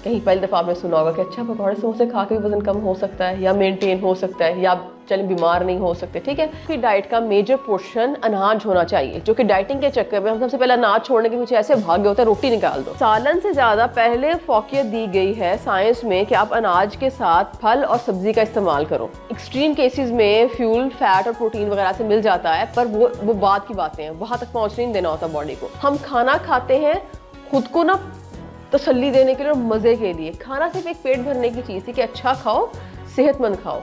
कहीं पहली दफ़ा आपने सुना होगा कि अच्छा पकौड़े समोसे खा के भी वजन कम हो सकता है या मेंटेन हो सकता है या चलें बीमार नहीं हो सकते, ठीक है। कि डाइट का मेजर पोर्शन अनाज होना चाहिए, जो कि डाइटिंग के चक्कर में हम सबसे पहले अनाज छोड़ने के पीछे ऐसे भाग्य होता है रोटी निकाल दो। सालन से ज़्यादा पहले फोकियत दी गई है साइंस में कि आप अनाज के साथ फल और सब्जी का इस्तेमाल करो। एक्सट्रीम केसेस में फ्यूल, फैट और प्रोटीन वगैरह से मिल जाता है, पर वो बात की बातें हैं, वहाँ तक पहुँचने नहीं देना होता बॉडी को। हम खाना खाते हैं खुद को ना तसल्ली देने के लिए और मज़े के लिए। खाना सिर्फ एक पेट भरने की चीज़ थी कि अच्छा खाओ, सेहतमंद खाओ।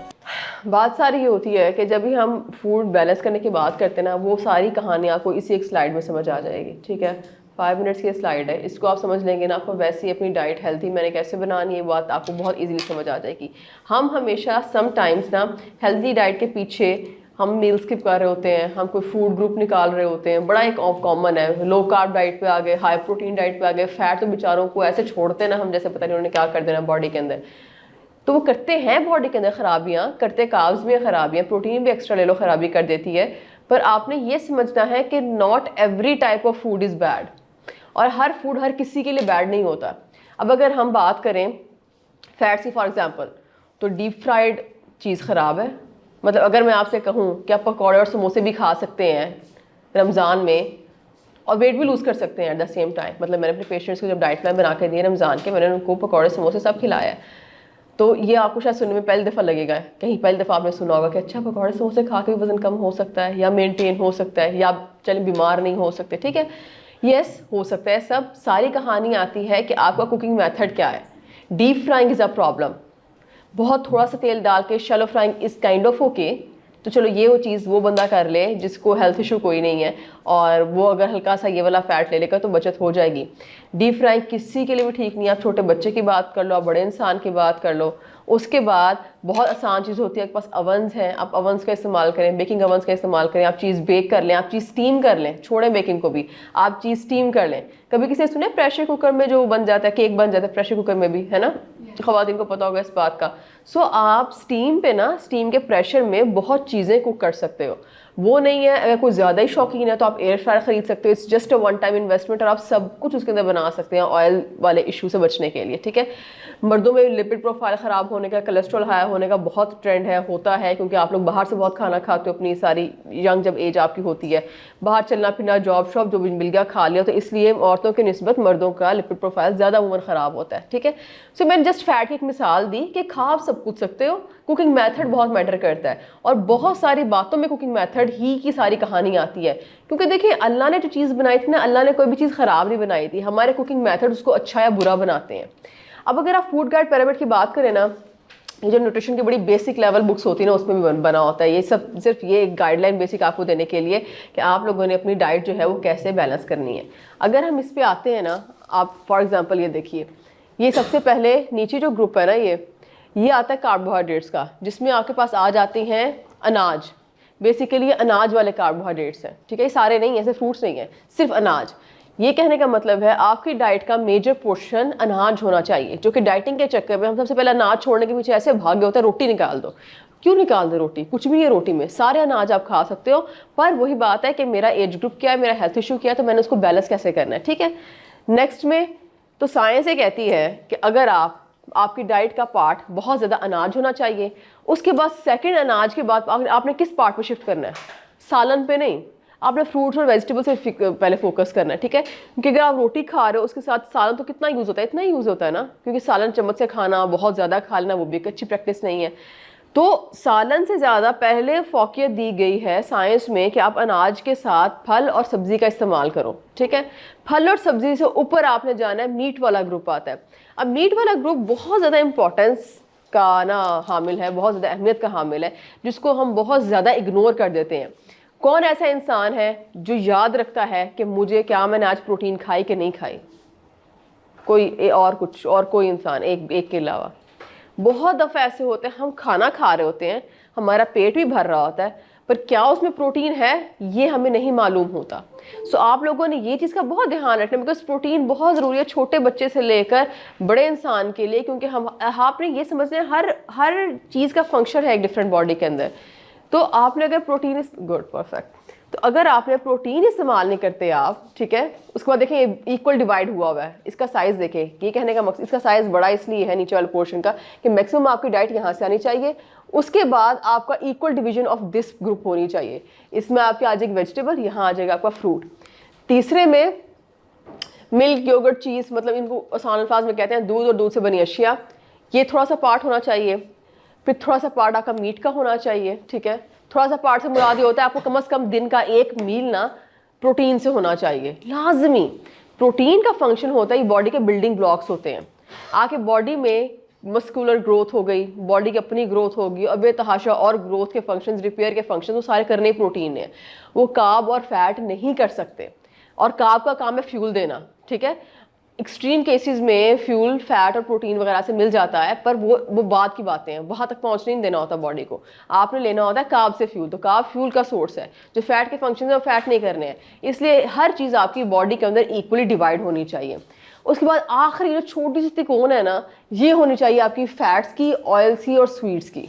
बात सारी ये होती है कि जब भी हम फूड बैलेंस करने की बात करते हैं ना, वो सारी कहानी आपको इसी एक स्लाइड में समझ आ जाएगी, ठीक है। 5 मिनट्स की स्लाइड है, इसको आप समझ लेंगे ना, आपको वैसे ही अपनी डाइट हेल्थी मैंने कैसे बनानी है बात आपको बहुत इजीली समझ आ जाएगी। हम हमेशा समटाइम्स ना हेल्थी डाइट के पीछे हम मील स्किप कर रहे होते हैं, हम कोई फूड ग्रुप निकाल रहे होते हैं, बड़ा एक कॉमन है। लो कार्ब डाइट पे आ गए, हाई प्रोटीन डाइट पे आ गए, फैट तो बेचारों को ऐसे छोड़ते हैं ना हम जैसे पता नहीं उन्होंने क्या कर देना बॉडी के अंदर। तो वो करते हैं बॉडी के अंदर खराबियाँ, करते कार्ब्स में खराबियाँ, प्रोटीन भी एक्स्ट्रा ले लो खराबी कर देती है। पर आपने ये समझना है कि not every type of food is bad, और हर फूड हर किसी के लिए बैड नहीं होता। अब अगर हम बात करें फैट्स की फॉर एग्जांपल, तो डीप फ्राइड चीज़ ख़राब है। मतलब अगर मैं आपसे कहूँ कि आप पकौड़े और समोसे भी खा सकते हैं रमज़ान में और वेट भी लूज़ कर सकते हैं एट द सेम टाइम, मतलब मैंने अपने पेशेंट्स को जब डाइट प्लान बना के दिए रमज़ान के, मैंने उनको पकौड़े समोसे सब खिलाया है। तो ये आपको शायद सुनने में पहली दफ़ा लगेगा, कहीं पहली दफ़ा आपने सुना होगा कि अच्छा पकौड़े समोसे खा के भी वजन कम हो सकता है या मेंटेन हो सकता है या चलें बीमार नहीं हो सकते, ठीक है। यस, हो सकता है सब। सारी कहानी आती है कि आपका कुकिंग मेथड क्या है। Deep frying is a problem. बहुत थोड़ा सा तेल डाल के shallow frying is kind of okay. तो चलो ये वो चीज़ वो बंदा कर ले जिसको हेल्थ इशू कोई नहीं है, और वो अगर हल्का सा ये वाला फैट ले लेगा तो बचत हो जाएगी। डीप फ्राइंग किसी के लिए भी ठीक नहीं है। आप छोटे बच्चे की बात कर लो, आप बड़े इंसान की बात कर लो। उसके बाद बहुत आसान चीज़ होती है, आपके पास अवन्स हैं, आप अवन्स का इस्तेमाल करें, बेकिंग अवन्स का इस्तेमाल करें। आप चीज़ बेक कर लें, आप चीज़ स्टीम कर लें, छोड़ें बेकिंग को भी, आप चीज़ स्टीम कर लें। कभी किसी ने सुने प्रेशर कुकर में जो बन जाता है, केक बन जाता है प्रेशर कुकर में भी, है ना, ख़वातीन को पता होगा इस बात का। सो आप स्टीम पे ना, स्टीम के प्रेशर में बहुत चीज़ें कुक कर सकते हो। वो नहीं है, अगर कोई ज़्यादा ही शौकीन है तो आप एयर फ्रायर ख़रीद सकते हो। It's just a one time investment और आप सब कुछ उसके अंदर बना सकते हैं ऑयल वाले इशू से बचने के लिए, ठीक है। मर्दों में लिपिड प्रोफाइल ख़राब होने का, कोलेस्ट्रॉल हाई होने का बहुत ट्रेंड है, होता है, क्योंकि आप लोग बाहर से बहुत खाना खाते हो अपनी सारी यंग जब एज आपकी होती है, बाहर चलना फिरना, जॉब शॉप जो भी मिल गया खा लिया, तो इसलिए औरतों की निस्बत मर्दों का लिपिड प्रोफाइल ज़्यादा उम्र ख़राब होता है, ठीक है। सो मैंने जस्ट फैट की एक मिसाल दी कि खा आप सब कुछ सकते हो। कुकिंग मेथड बहुत मैटर करता है, और बहुत सारी बातों में कुकिंग मेथड ही की सारी कहानी आती है। क्योंकि देखिए अल्लाह ने जो चीज़ बनाई थी ना, अल्लाह ने कोई भी चीज़ ख़राब नहीं बनाई थी, हमारे कुकिंग मेथड उसको अच्छा या बुरा बनाते हैं। अब अगर आप फूड गाइड पिरामिड की बात करें ना, ये जो न्यूट्रिशन की बड़ी बेसिक लेवल बुक्स होती है ना, उसमें भी बना होता है ये सब, सिर्फ ये एक गाइडलाइन बेसिक आपको देने के लिए कि आप लोगों ने अपनी डाइट जो है वो कैसे बैलेंस करनी है। अगर हम इस पे आते हैं ना, आप फॉर एग्जांपल ये देखिए, ये सबसे पहले नीचे जो ग्रुप है ना, ये आता है कार्बोहाइड्रेट्स का, जिसमें आपके पास आ जाते हैं अनाज। बेसिकली अनाज वाले कार्बोहाइड्रेट्स हैं, ठीक है। ये सारे नहीं, ऐसे फ्रूट्स नहीं है, सिर्फ अनाज। ये कहने का मतलब है आपकी डाइट का मेजर पोर्शन अनाज होना चाहिए, जो कि डाइटिंग के चक्कर में हम सबसे पहले अनाज छोड़ने के पीछे ऐसे भाग्य होता है रोटी निकाल दो। क्यों निकाल दो रोटी? कुछ भी है रोटी में, सारे अनाज आप खा सकते हो, पर वही बात है कि मेरा एज ग्रुप क्या है, मेरा हेल्थ इशू क्या है, तो मैंने उसको बैलेंस कैसे करना है, ठीक है। नेक्स्ट में तो साइंस ये कहती है कि अगर आपकी डाइट का पार्ट बहुत ज़्यादा अनाज होना चाहिए, उसके बाद सेकंड अनाज के बाद आपने किस पार्ट पे शिफ्ट करना है? सालन पे नहीं, आपने फ्रूट्स और वेजिटेबल्स पे पहले फोकस करना है, ठीक है। क्योंकि अगर आप रोटी खा रहे हो उसके साथ सालन तो कितना यूज़ होता है? इतना ही यूज़ होता है ना, क्योंकि सालन चम्मच से खाना, बहुत ज़्यादा खा लेना, वो भी एक अच्छी प्रैक्टिस नहीं है। तो सालन से ज़्यादा पहले फोकियत दी गई है साइंस में कि आप अनाज के साथ फल और सब्ज़ी का इस्तेमाल करो, ठीक है। फल और सब्ज़ी से ऊपर आपने जाना है, मीट वाला ग्रुप आता है। अब मीट वाला ग्रुप बहुत ज़्यादा इंपॉर्टेंस का ना हामिल है, बहुत ज़्यादा अहमियत का हामिल है, जिसको हम बहुत ज़्यादा इग्नोर कर देते हैं। कौन ऐसा इंसान है जो याद रखता है कि मुझे क्या मैंने आज प्रोटीन खाई कि नहीं खाई? कोई और कुछ और कोई इंसान एक के अलावा? बहुत दफ़ा ऐसे होते हैं हम खाना खा रहे होते हैं, हमारा पेट भी भर रहा होता है, पर क्या उसमें प्रोटीन है ये हमें नहीं मालूम होता। सो आप लोगों ने ये चीज़ का बहुत ध्यान रखना, बिकॉज प्रोटीन बहुत ज़रूरी है छोटे बच्चे से लेकर बड़े इंसान के लिए, क्योंकि आपने ये समझना है हर चीज़ का फंक्शन है एक डिफरेंट बॉडी के अंदर। तो आपने अगर प्रोटीन इज गुड परफेक्ट, तो अगर आपने प्रोटीन इस्तेमाल नहीं करते आप, ठीक है, उसके बाद देखें इक्वल डिवाइड हुआ है, इसका साइज़ देखें, ये कहने का मकसद इसका साइज़ बड़ा इसलिए है नीचे वाले पोर्शन का कि मैक्सिमम आपकी डाइट यहाँ से आनी चाहिए, उसके बाद आपका equal division of this group होनी चाहिए। इसमें आपके आ जाएगी वेजिटेबल, यहाँ आ जाएगा आपका फ्रूट। तीसरे में मिल्क, योगर्ट, चीज़, मतलब इनको आसान अल्फाज में कहते हैं दूध और दूध से बनी अशिया, ये थोड़ा सा पार्ट होना चाहिए। फिर थोड़ा सा पार्ट आपका मीट का होना चाहिए, ठीक है। थोड़ा सा पार्ट से मुराद ये होता है आपको कम से कम दिन का एक मील ना प्रोटीन से होना चाहिए, लाजमी। प्रोटीन का फंक्शन होता है, ये बॉडी के बिल्डिंग ब्लॉक्स होते हैं। आपके बॉडी में मस्कुलर ग्रोथ हो गई, बॉडी की अपनी ग्रोथ होगी, और बेतहाशा और ग्रोथ के फंक्शंस, रिपेयर के फंक्शंस, वो सारे करने प्रोटीन है। वो कार्ब और फैट नहीं कर सकते, और कार्ब का काम है फ्यूल देना, ठीक है। एक्सट्रीम केसेस में फ्यूल फैट और प्रोटीन वगैरह से मिल जाता है, पर वो बाद की बातें हैं, वहाँ तक पहुँचने नहीं देना होता बॉडी को। आपने लेना होता है कार्ब से फ्यूल, तो कार्ब फ्यूल का सोर्स है। जो फैट के फंक्शन है वो फैट नहीं करने हैं, इसलिए हर चीज़ आपकी बॉडी के अंदर इक्वली डिवाइड होनी चाहिए। उसके बाद आखिरी जो छोटी सी त्रिकोण है ना, ये होनी चाहिए आपकी फैट्स की, ऑयल्स की और स्वीट्स की।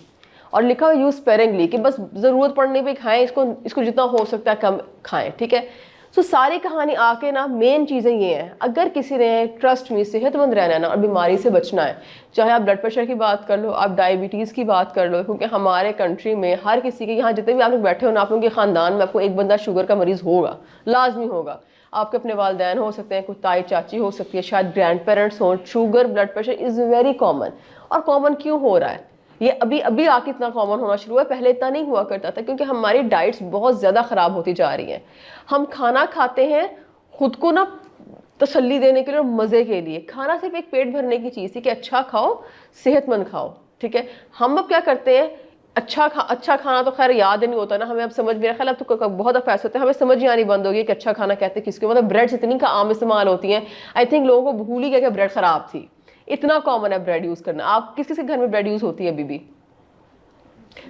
और लिखा हुआ यूज स्पेरिंगली, कि बस ज़रूरत पड़ने पे खाएं, इसको जितना हो सकता है कम खाएं, ठीक है। सो सारी कहानी आके ना मेन चीज़ें ये हैं, अगर किसी ने ट्रस्ट में सेहतमंद रहना है ना और बीमारी से बचना है, चाहे आप ब्लड प्रेशर की बात कर लो, आप डायबिटीज़ की बात कर लो, क्योंकि हमारे कंट्री में हर किसी के, यहाँ जितने भी आप लोग बैठे हो ना, आप लोगों के ख़ानदान में आपको एक बंदा शुगर का मरीज़ होगा, लाजमी होगा। आपके अपने वालदैन हो सकते हैं, कुछ ताई चाची हो सकती है, शायद ग्रैंड पेरेंट्स हों। Sugar, blood pressure is very common. और कॉमन क्यों हो रहा है? ये अभी अभी आके इतना कॉमन होना शुरू हुआ है, पहले इतना नहीं हुआ करता था, क्योंकि हमारी डाइट्स बहुत ज़्यादा ख़राब होती जा रही हैं। हम खाना खाते हैं खुद को ना तसल्ली देने के लिए और मज़े के लिए। खाना सिर्फ एक पेट भरने की चीज़ थी कि अच्छा खाओ, सेहतमंद खाओ, ठीक है। हम अब क्या करते हैं, अच्छा खाना तो खैर याद ही नहीं होता ना हमें, अब समझ मेरा ख्याल अब तो बहुत अफैस होता है, हमें समझ ही आनी बंद होगी कि अच्छा खाना कहते किसको, मतलब ब्रेड्स इतनी का आम इस्तेमाल होती हैं, आई थिंक लोगों को भूल ही गया कि ब्रेड ख़राब थी। इतना कॉमन है ब्रेड यूज़ करना। आप किस के घर में ब्रेड यूज़ होती है? अभी भी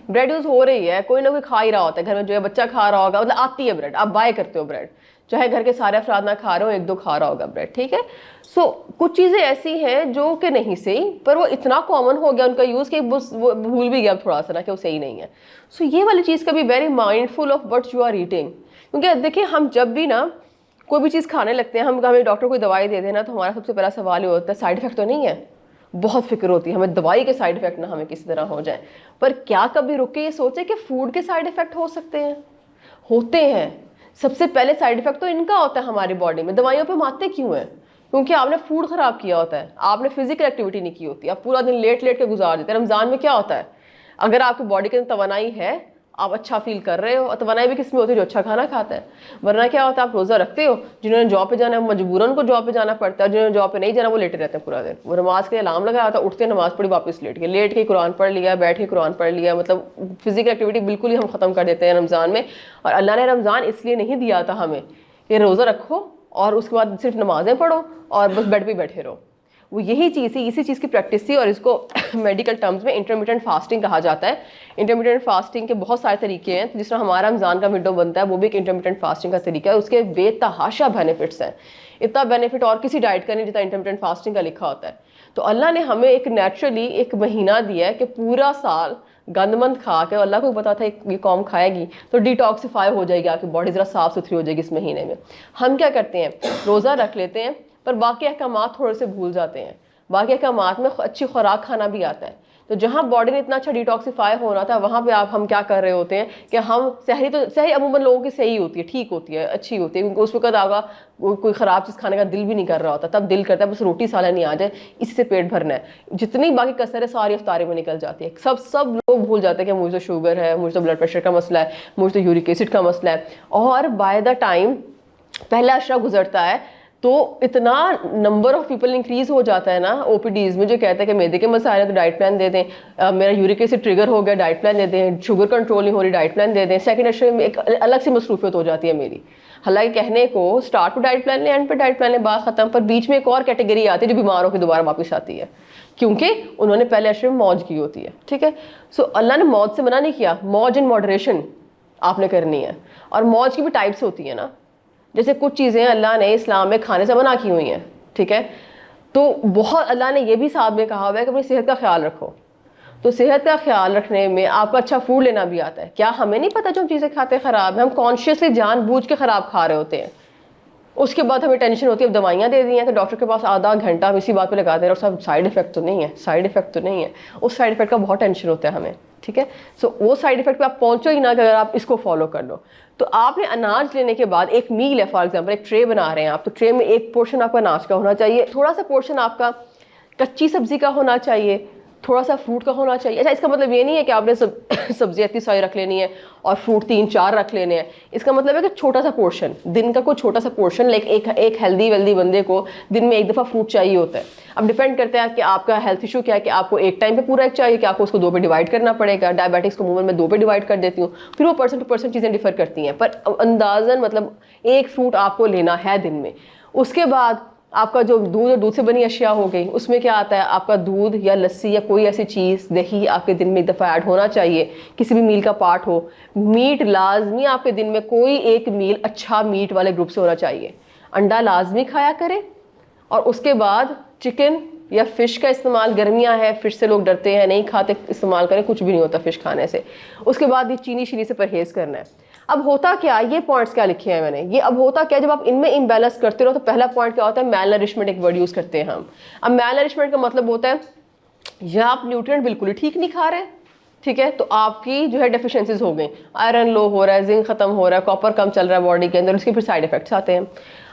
ब्रेड यूज़ हो रही है, कोई ना कोई खा ही रहा होता है घर में, जो है बच्चा खा रहा होगा, मतलब आती है ब्रेड, आप बाय करते हो ब्रेड, चाहे घर के सारे अफराद ना खा रहे हो, एक दो खा रहा होगा ब्रेड, ठीक है। सो कुछ चीज़ें ऐसी हैं जो कि नहीं सही, पर वो इतना कॉमन हो गया उनका यूज़ कि वो भूल भी गया थोड़ा सा ना कि वो सही नहीं है। सो ये वाली चीज़ का भी very mindful of what you are eating, क्योंकि देखिए हम जब भी ना कोई भी चीज़ खाने लगते हैं, हमें डॉक्टर कोई दवाई दे देना, तो हमारा सबसे पहला सवाल ये होता है साइड इफेक्ट तो नहीं है। बहुत फिक्र होती है हमें दवाई के साइड इफेक्ट ना हमें किसी तरह हो जाए, पर क्या कभी रुक के ये सोचे कि फूड के साइड इफेक्ट हो सकते हैं? होते हैं। सबसे पहले साइड इफेक्ट तो इनका होता है हमारी बॉडी में। दवाइयों पे मारते क्यों है? क्योंकि आपने फूड खराब किया होता है, आपने फिजिकल एक्टिविटी नहीं की होती, आप पूरा दिन लेट लेट के गुजार देते हैं। रमज़ान में क्या होता है, अगर आपकी बॉडी के अंदर तवानाई है, आप अच्छा फील कर रहे हो, और तवानाई भी किस में होती है? जो अच्छा खाना खाता है। वरना क्या होता है, आप रोज़ा रखते हो, जिन्होंने जॉब पे जाना है मजबूरन को जॉब पे जाना पड़ता है, जिन्होंने जॉब पे नहीं जाना वो लेटे रहते हैं पूरा दिन। वो नमाज के अलार्म लगाया होता है, उठते नमाज पढ़ी, वापस लेट के कुरान पढ़ लिया, बैठ के कुरान पढ़ लिया, मतलब फिजिकल एक्टिविटी बिल्कुल ही हम ख़त्म कर देते हैं रमज़ान में। और अल्लाह ने रमज़ान इसलिए नहीं दिया था हमें, ये रोज़ा रखो और उसके बाद सिर्फ नमाज़ें पढ़ो और बस बेड पर बैठे रहो। वो यही चीज़ थी, इसी चीज़ की प्रैक्टिस थी, और इसको मेडिकल टर्म्स में इंटरमिटेंट फास्टिंग कहा जाता है। इंटरमिटेंट फास्टिंग के बहुत सारे तरीके हैं, जिस तरह हमारा रमज़ान का विंडो बनता है, वो भी एक इंटरमिटेंट फास्टिंग का तरीका है। उसके बेतहाशा बेनिफिट्स हैं, इतना बेनिफिट और किसी डाइट का नहीं जितना इंटरमिटेंट फास्टिंग का लिखा होता है। तो अल्लाह ने हमें एक नेचुरली एक महीना दिया है कि पूरा साल गंदमंद खा के, अल्लाह को पता था ये कौम खाएगी तो डिटॉक्सिफाई हो जाएगी, आपकी बॉडी ज़रा साफ़ सुथरी हो जाएगी इस महीने में। हम क्या करते हैं, रोज़ा रख लेते हैं, पर बाकी अहकामात थोड़े से भूल जाते हैं। बाकी अहकामात में अच्छी खुराक खाना भी आता है। तो जहाँ बॉडी ने इतना अच्छा डिटॉक्सिफाई होना था, वहाँ पे हम क्या कर रहे होते हैं कि हम सहरी अमूमन लोगों की सही होती है, ठीक होती है, अच्छी होती है, क्योंकि उस वक्त आगा कोई ख़राब चीज़ खाने का दिल भी नहीं कर रहा होता, तब दिल करता है बस रोटी सालन नहीं आ जाए, इससे पेट भरना है। जितनी बाकी कसर है सारी अफ्तारी में निकल जाती है। सब लोग भूल जाते हैं कि मुझे तो शुगर है, मुझे तो ब्लड प्रेशर का मसला है, मुझे तो यूरिक एसिड का मसला है। और बाय द टाइम पहला अशरा गुजरता है तो इतना नंबर ऑफ पीपल इंक्रीज हो जाता है ना ओपीडीज में, जो कहता है कि मैदे के मसाले तो डाइट प्लान दे दें, मेरा यूरिक एसिड ट्रिगर हो गया डाइट प्लान दे दें, शुगर कंट्रोल नहीं हो रही डाइट प्लान दे दें। सेकंड अशरे में एक अलग सी मसरूफियत हो जाती है मेरी। हालांकि कहने को स्टार्ट पे डाइट प्लान लें, एंड पे डाइट प्लान लें, बात खत्म, पर बीच में एक और कैटेगरी आती है जो बीमार होकर दोबारा वापस आती है, क्योंकि उन्होंने पहले अशरे में मौज की होती है, ठीक है। सो अल्लाह ने मौज से मना नहीं किया, मौज इन मॉडरेशन आपने करनी है। और मौज की भी टाइप्स होती है ना, जैसे कुछ चीज़ें अल्लाह ने इस्लाम में खाने से मना की हुई हैं, ठीक है। तो बहुत अल्लाह ने ये भी साथ में कहा हुआ है कि अपनी सेहत का ख्याल रखो। तो सेहत का ख्याल रखने में आपको अच्छा फूड लेना भी आता है। क्या हमें नहीं पता जो हम चीज़ें खाते हैं ख़राब है? हम कॉन्शियसली जानबूझ के ख़राब खा रहे होते हैं। उसके बाद हमें टेंशन होती है, अब दवाइयाँ दे दी हैं तो डॉक्टर के पास आधा घंटा हम इसी बात पे लगाते हैं और सब साइड इफेक्ट तो नहीं है, साइड इफेक्ट तो नहीं है। उस साइड इफेक्ट का बहुत टेंशन होता है हमें, ठीक है। सो वो साइड इफेक्ट पे आप पहुंचो ही ना कि अगर आप इसको फॉलो कर लो। तो आपने अनाज लेने के बाद एक मील है, फॉर एग्जाम्पल एक ट्रे बना रहे हैं आप, तो ट्रे में एक पोर्शन आपका अनाज का होना चाहिए, थोड़ा सा पोर्शन आपका कच्ची सब्जी का होना चाहिए, थोड़ा सा फ्रूट का होना चाहिए। अच्छा, इसका मतलब ये नहीं है कि आपने सब्जियाँ इतनी सारी रख लेनी है और फ्रूट 3-4 रख लेने हैं। इसका मतलब है कि छोटा सा पोर्शन, दिन का कोई छोटा सा पोर्शन, लाइक एक हेल्दी वेल्दी बंदे को दिन में एक दफ़ा फ्रूट चाहिए होता है। अब डिपेंड करता है कि आपका हेल्थ इशू क्या है, कि आपको एक टाइम पे पूरा एक चाहिए कि आपको उसको 2 पे डिवाइड करना पड़ेगा। डायबिटिक्स को मूवमेंट में 2 पे डिवाइड कर देती हूँ, फिर वो पर्सन टू पर्सन चीज़ें डिफर करती हैं, पर अंदाजन मतलब एक फ्रूट आपको लेना है दिन में। उसके बाद आपका जो दूध और दूध से बनी अशिया हो गई, उसमें क्या आता है, आपका दूध या लस्सी या कोई ऐसी चीज़, दही आपके दिन में एक दफ़ा ऐड होना चाहिए, किसी भी मील का पार्ट हो। मीट लाजमी आपके दिन में कोई एक मील अच्छा मीट वाले ग्रुप से होना चाहिए। अंडा लाजमी खाया करें, और उसके बाद चिकन या फ़िश का इस्तेमाल, गर्मियाँ हैं फ़िश से लोग डरते हैं, नहीं खाते, इस्तेमाल करें, कुछ भी नहीं होता फ़िश खाने से। उसके बाद ये चीनी शीनी से परहेज़ करना है। अब होता क्या, ये पॉइंट्स क्या लिखे हैं मैंने, ये अब होता क्या, जब आप इनमें इम्बैलेंस करते रहो तो पहला पॉइंट क्या होता है, मैल नरिशमेंट एक वर्ड यूज़ करते हैं हम। अब मैल नरिशमेंट का मतलब होता है या आप न्यूट्रिएंट बिल्कुल ही ठीक नहीं खा रहे, ठीक है, तो आपकी जो है डेफिशिएंसीज हो गई, आयरन लो हो रहा है, जिंक खत्म हो रहा है, कॉपर कम चल रहा है बॉडी के अंदर, उसके फिर साइड इफेक्ट्स आते हैं।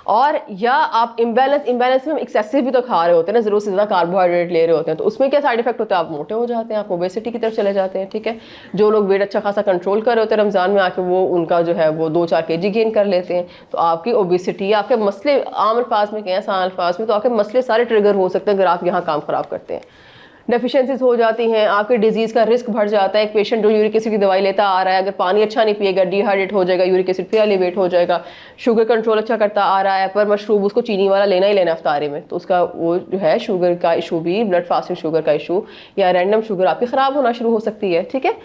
और या आप इम्बैलेंस में हम एक्सेसिव भी तो खा रहे होते हैं ना, ज़रूर से ज़्यादा कार्बोहाइड्रेट ले रहे होते हैं, तो उसमें क्या साइड इफेक्ट होता है, आप मोटे हो जाते हैं, आप ओबेसिटी की तरफ चले जाते हैं, ठीक है। जो लोग वेट अच्छा खासा कंट्रोल कर रहे होते हैं रमज़ान में आके, वो उनका जो है वो 2-4 kg गेन कर लेते हैं, तो आपकी ओबेसिटी, आपके मसले आम अल्फाज में क्या है, आसान अल्फाज में, तो आपके मसले सारे ट्रिगर हो सकते हैं अगर आप यहाँ काम ख़राब करते हैं। डेफिशिएंसीज हो जाती हैं, आपके डिजीज़ का रिस्क बढ़ जाता है। एक पेशेंट जो यूरिक एसिड की दवाई लेता आ रहा है, अगर पानी अच्छा नहीं पिएगा, डिहाइड्रेट हो जाएगा, यूरिक एसिड फिर एलिवेट हो जाएगा। शुगर कंट्रोल अच्छा करता आ रहा है, पर मशरूब उसको चीनी वाला लेना ही लेना इफ्तारी में, तो उसका वो जो है शुगर का इशू भी, ब्लड फास्टिंग शुगर का इशू या रैंडम शुगर आपकी ख़राब होना शुरू हो सकती है, ठीक है।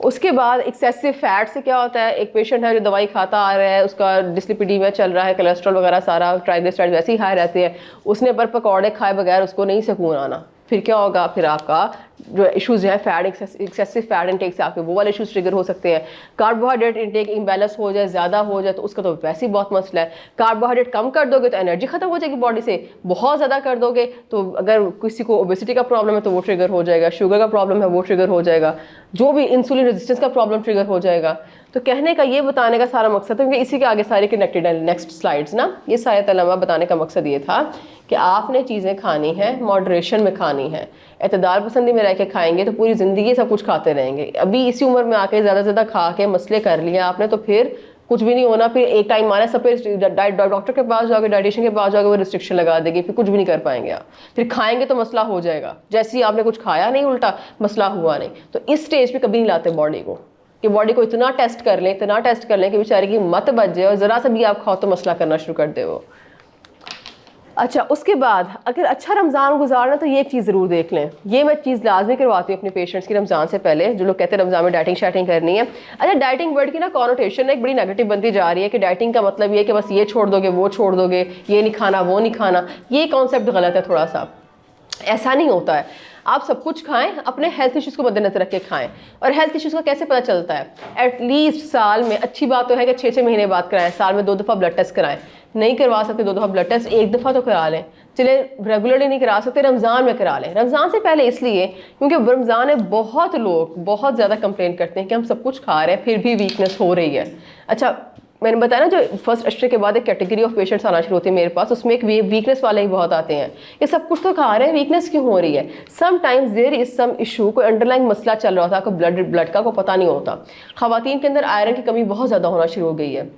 उसके बाद एक्सेसिव फैट से क्या होता है, एक पेशेंट है जो दवाई खाता आ रहा है, उसका डिस्लिपिडीमिया चल रहा है, कोलेस्ट्रॉल वगैरह सारा, ट्राइग्लिसराइड वैसे ही हाई रहते हैं, उसने पर पकौड़े खाए बगैर उसको नहीं सुकून आना, फिर क्या होगा, फिर आपका जो इश्यूज है फैट, एक्सेसिव फैट इंटेक से आपके वो वाले इश्यूज ट्रिगर हो सकते हैं। कार्बोहाइड्रेट इंटेक इम्बैलेंस हो जाए, ज़्यादा हो जाए, तो उसका तो वैसे ही बहुत मसला है। कार्बोहाइड्रेट कम कर दोगे तो एनर्जी खत्म हो जाएगी बॉडी से, बहुत ज़्यादा कर दोगे तो अगर किसी को ओबेसिटी का प्रॉब्लम है तो वो ट्रिगर हो जाएगा, शुगर का प्रॉब्लम है वो ट्रिगर हो जाएगा, जो भी इंसुलिन रेजिस्टेंस का प्रॉब्लम ट्रिगर हो जाएगा। तो कहने का ये बताने का सारा मकसद है, क्योंकि इसी के आगे सारे कनेक्टेड है नेक्स्ट स्लाइड्स ना, ये सारे तलम्मा बताने का मकसद ये था कि आपने चीज़ें खानी है, मॉडरेशन में खानी है, एतदाल पसंदी में रह के खाएंगे तो पूरी ज़िंदगी सब कुछ खाते रहेंगे। अभी इसी उम्र में आके ज़्यादा से ज़्यादा खा के मसले कर लिया आपने तो फिर कुछ भी नहीं होना। फिर एक टाइम आना सब पे डॉक्टर के पास जाओगे, डाइटिशियन के पास जाओगे, वो रिस्ट्रिक्शन लगा देगी, फिर कुछ भी नहीं कर पाएंगे आप। फिर खाएंगे तो मसला हो जाएगा, जैसे ही आपने कुछ खाया नहीं उल्टा मसला हुआ नहीं। तो इस स्टेज पे कभी नहीं लाते बॉडी को, कि बॉडी को इतना टेस्ट कर लें, इतना टेस्ट कर लें कि बेचारे की मत बच जाए और ज़रा सा भी आप खाओ तो मसला करना शुरू कर दे वो। अच्छा, उसके बाद अगर अच्छा रमज़ान गुजारना तो ये एक चीज़ ज़रूर देख लें, ये मैं चीज़ लाजमी करवाती हूँ अपने पेशेंट्स की रमज़ान से पहले, जो लोग कहते हैं रमज़ान में डाइटिंग शाइटिंग करनी है। अच्छा, डाइटिंग वर्ड की ना कॉनोटेशन एक बड़ी नेगेटिव बनती जा रही है कि डाइटिंग का मतलब ये है कि बस ये छोड़ दोगे वो छोड़ दोगे, ये नहीं खाना वो नहीं खाना। ये कॉन्सेप्ट गलत है थोड़ा सा, ऐसा नहीं होता है। आप सब कुछ खाएं, अपने हेल्थ इश्यूज़ को मद्देनजर रख के खाएं। और हेल्थ इश्यूज़ का कैसे पता चलता है, एटलीस्ट साल में, अच्छी बात तो है कि 6-6 महीने बाद कराएं, साल में 2 दफ़ा ब्लड टेस्ट कराएं। नहीं करवा सकते 2 दफ़ा ब्लड टेस्ट, 1 दफ़ा तो करा लें, चले रेगुलरली नहीं करा सकते रमज़ान में करा लें। रमज़ान से पहले इसलिए क्योंकि रमज़ान में बहुत लोग बहुत ज़्यादा कंप्लेन करते हैं कि हम सब कुछ खा रहे हैं फिर भी वीकनेस हो रही है। अच्छा, मैंने बताया ना जो फर्स्ट अश्रे के बाद एक कैटेगरी ऑफ पेशेंट्स आना शुरू होती है मेरे पास, उसमें एक वीकनेस वाले ही बहुत आते हैं। ये सब कुछ तो खा रहे हैं, वीकनेस क्यों हो रही है? Sometimes there is some issue, कोई अंडरलाइंग मसला चल रहा था, आपको ब्लड का कोई पता नहीं होता। ख़वातीन के अंदर आयरन की कमी बहुत ज़्यादा होना शुरू हो गई है।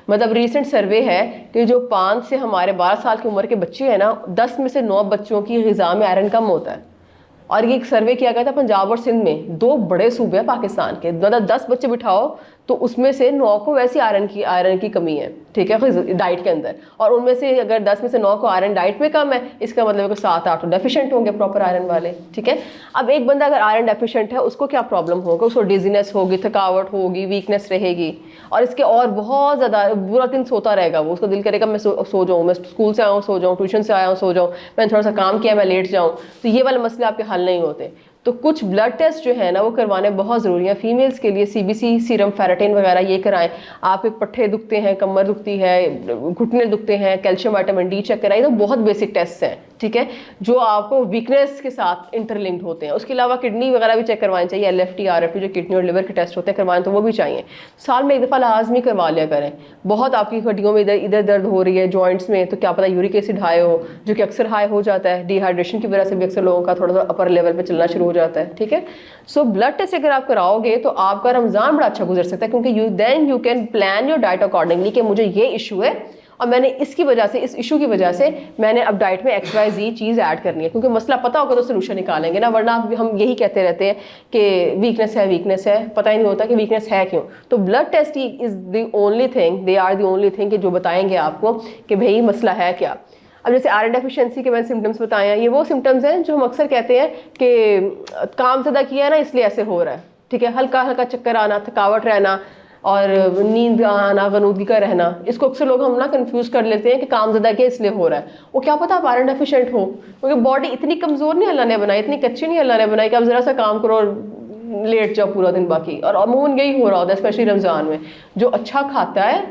मतलब रिसेंट सर्वे है कि जो 5 से हमारे 12 साल की उम्र के बच्चे हैं ना, 10 में से 9 बच्चों की ग़िज़ा में आयरन कम होता है। और ये एक सर्वे किया गया था पंजाब और सिंध में, 2 बड़े सूबे हैं पाकिस्तान के, मतलब 10 बच्चे बिठाओ तो उसमें से 9 को वैसी आयरन की कमी है, ठीक है, डाइट के अंदर। और उनमें से अगर 10 में से 9 को आयरन डाइट में कम है, इसका मतलब 7-8 तो डेफिशिएंट होंगे प्रॉपर आयरन वाले, ठीक है। अब एक बंदा अगर आयरन डेफिशिएंट है, उसको क्या प्रॉब्लम होगा? उसको डिजीनेस होगी, थकावट होगी, वीकनेस रहेगी, और इसके और बहुत ज़्यादा पूरा दिन सोता रहेगा वो। उसका दिल करेगा मैं सो जाऊँ, मैं स्कूल से आया हूँ सो जाऊँ, ट्यूशन से आया हूँ सो जाऊँ, मैंने थोड़ा सा काम किया मैं लेट जाऊँ। तो ये वाले मसले आपके हल नहीं होते। तो कुछ ब्लड टेस्ट जो है ना वो करवाने बहुत ज़रूरी है। फीमेल्स के लिए सीबीसी, सीरम फेरेटिन वगैरह ये कराएं। आपके पट्टे दुखते हैं, कमर दुखती है, घुटने दुखते हैं, कैल्शियम विटामिन डी चेक कराएं। तो बहुत बेसिक टेस्ट हैं, ठीक है, जो आपको वीकनेस के साथ इंटरलिंक्ड होते हैं। उसके अलावा किडनी वगैरह भी चेक करवानी चाहिए, LFT RFT जो किडनी और लिवर के टेस्ट होते हैं करवाएं तो वो भी चाहिए। साल में एक दफ़ा लाजमी करवा लिया करें। बहुत आपकी हड्डियों में इधर दर्द हो रही है, जॉइंट्स में, तो क्या पता यूरिक एसिड हाई हो, जो कि अक्सर हाई हो जाता है। डिहाइड्रेशन की वजह से भी अक्सर लोगों का थोड़ा सा अपर लेवल पे चलना शुरू हो जाता है, ठीक है। सो ब्लड टेस्ट अगर आप कराओगे तो आपका रमज़ान बड़ा अच्छा गुजर सकता है, क्योंकि then you can plan your diet accordingly कि मुझे ये इशू है और मैंने इसकी वजह से, इस इशू की वजह से मैंने अब डाइट में XYZ चीज़ ऐड करनी है। क्योंकि मसला पता होगा तो सोल्यूशन निकालेंगे ना, वरना हम यही कहते रहते हैं कि वीकनेस है, पता ही नहीं होता कि वीकनेस है क्यों। तो blood test is the only thing, they are the only thing कि जो बताएंगे आपको कि भाई मसला है क्या। अब जैसे आयरन डेफिशिएंसी के मैंने सिम्टम्स बताए हैं, ये वो सिम्टम्स हैं जो हम अक्सर कहते हैं कि काम ज़्यादा किया है ना इसलिए ऐसे हो रहा है, ठीक है। हल्का हल्का चक्कर आना, थकावट रहना और नींद आना, गनूदगी का रहना, इसको अक्सर लोग हम ना कंफ्यूज कर लेते हैं कि काम ज़्यादा किया इसलिए हो रहा है। वो क्या पता आप आयरन डेफिशिएंट हो, क्योंकि बॉडी इतनी कमज़ोर नहीं अल्लाह ने बनाई, इतनी कच्ची नहीं अल्लाह ने बनाई कि आप ज़रा सा काम करो और लेट जाओ पूरा दिन बाकी। और अमूमन यही हो रहा होता है, स्पेशली रमज़ान में। जो अच्छा खाता है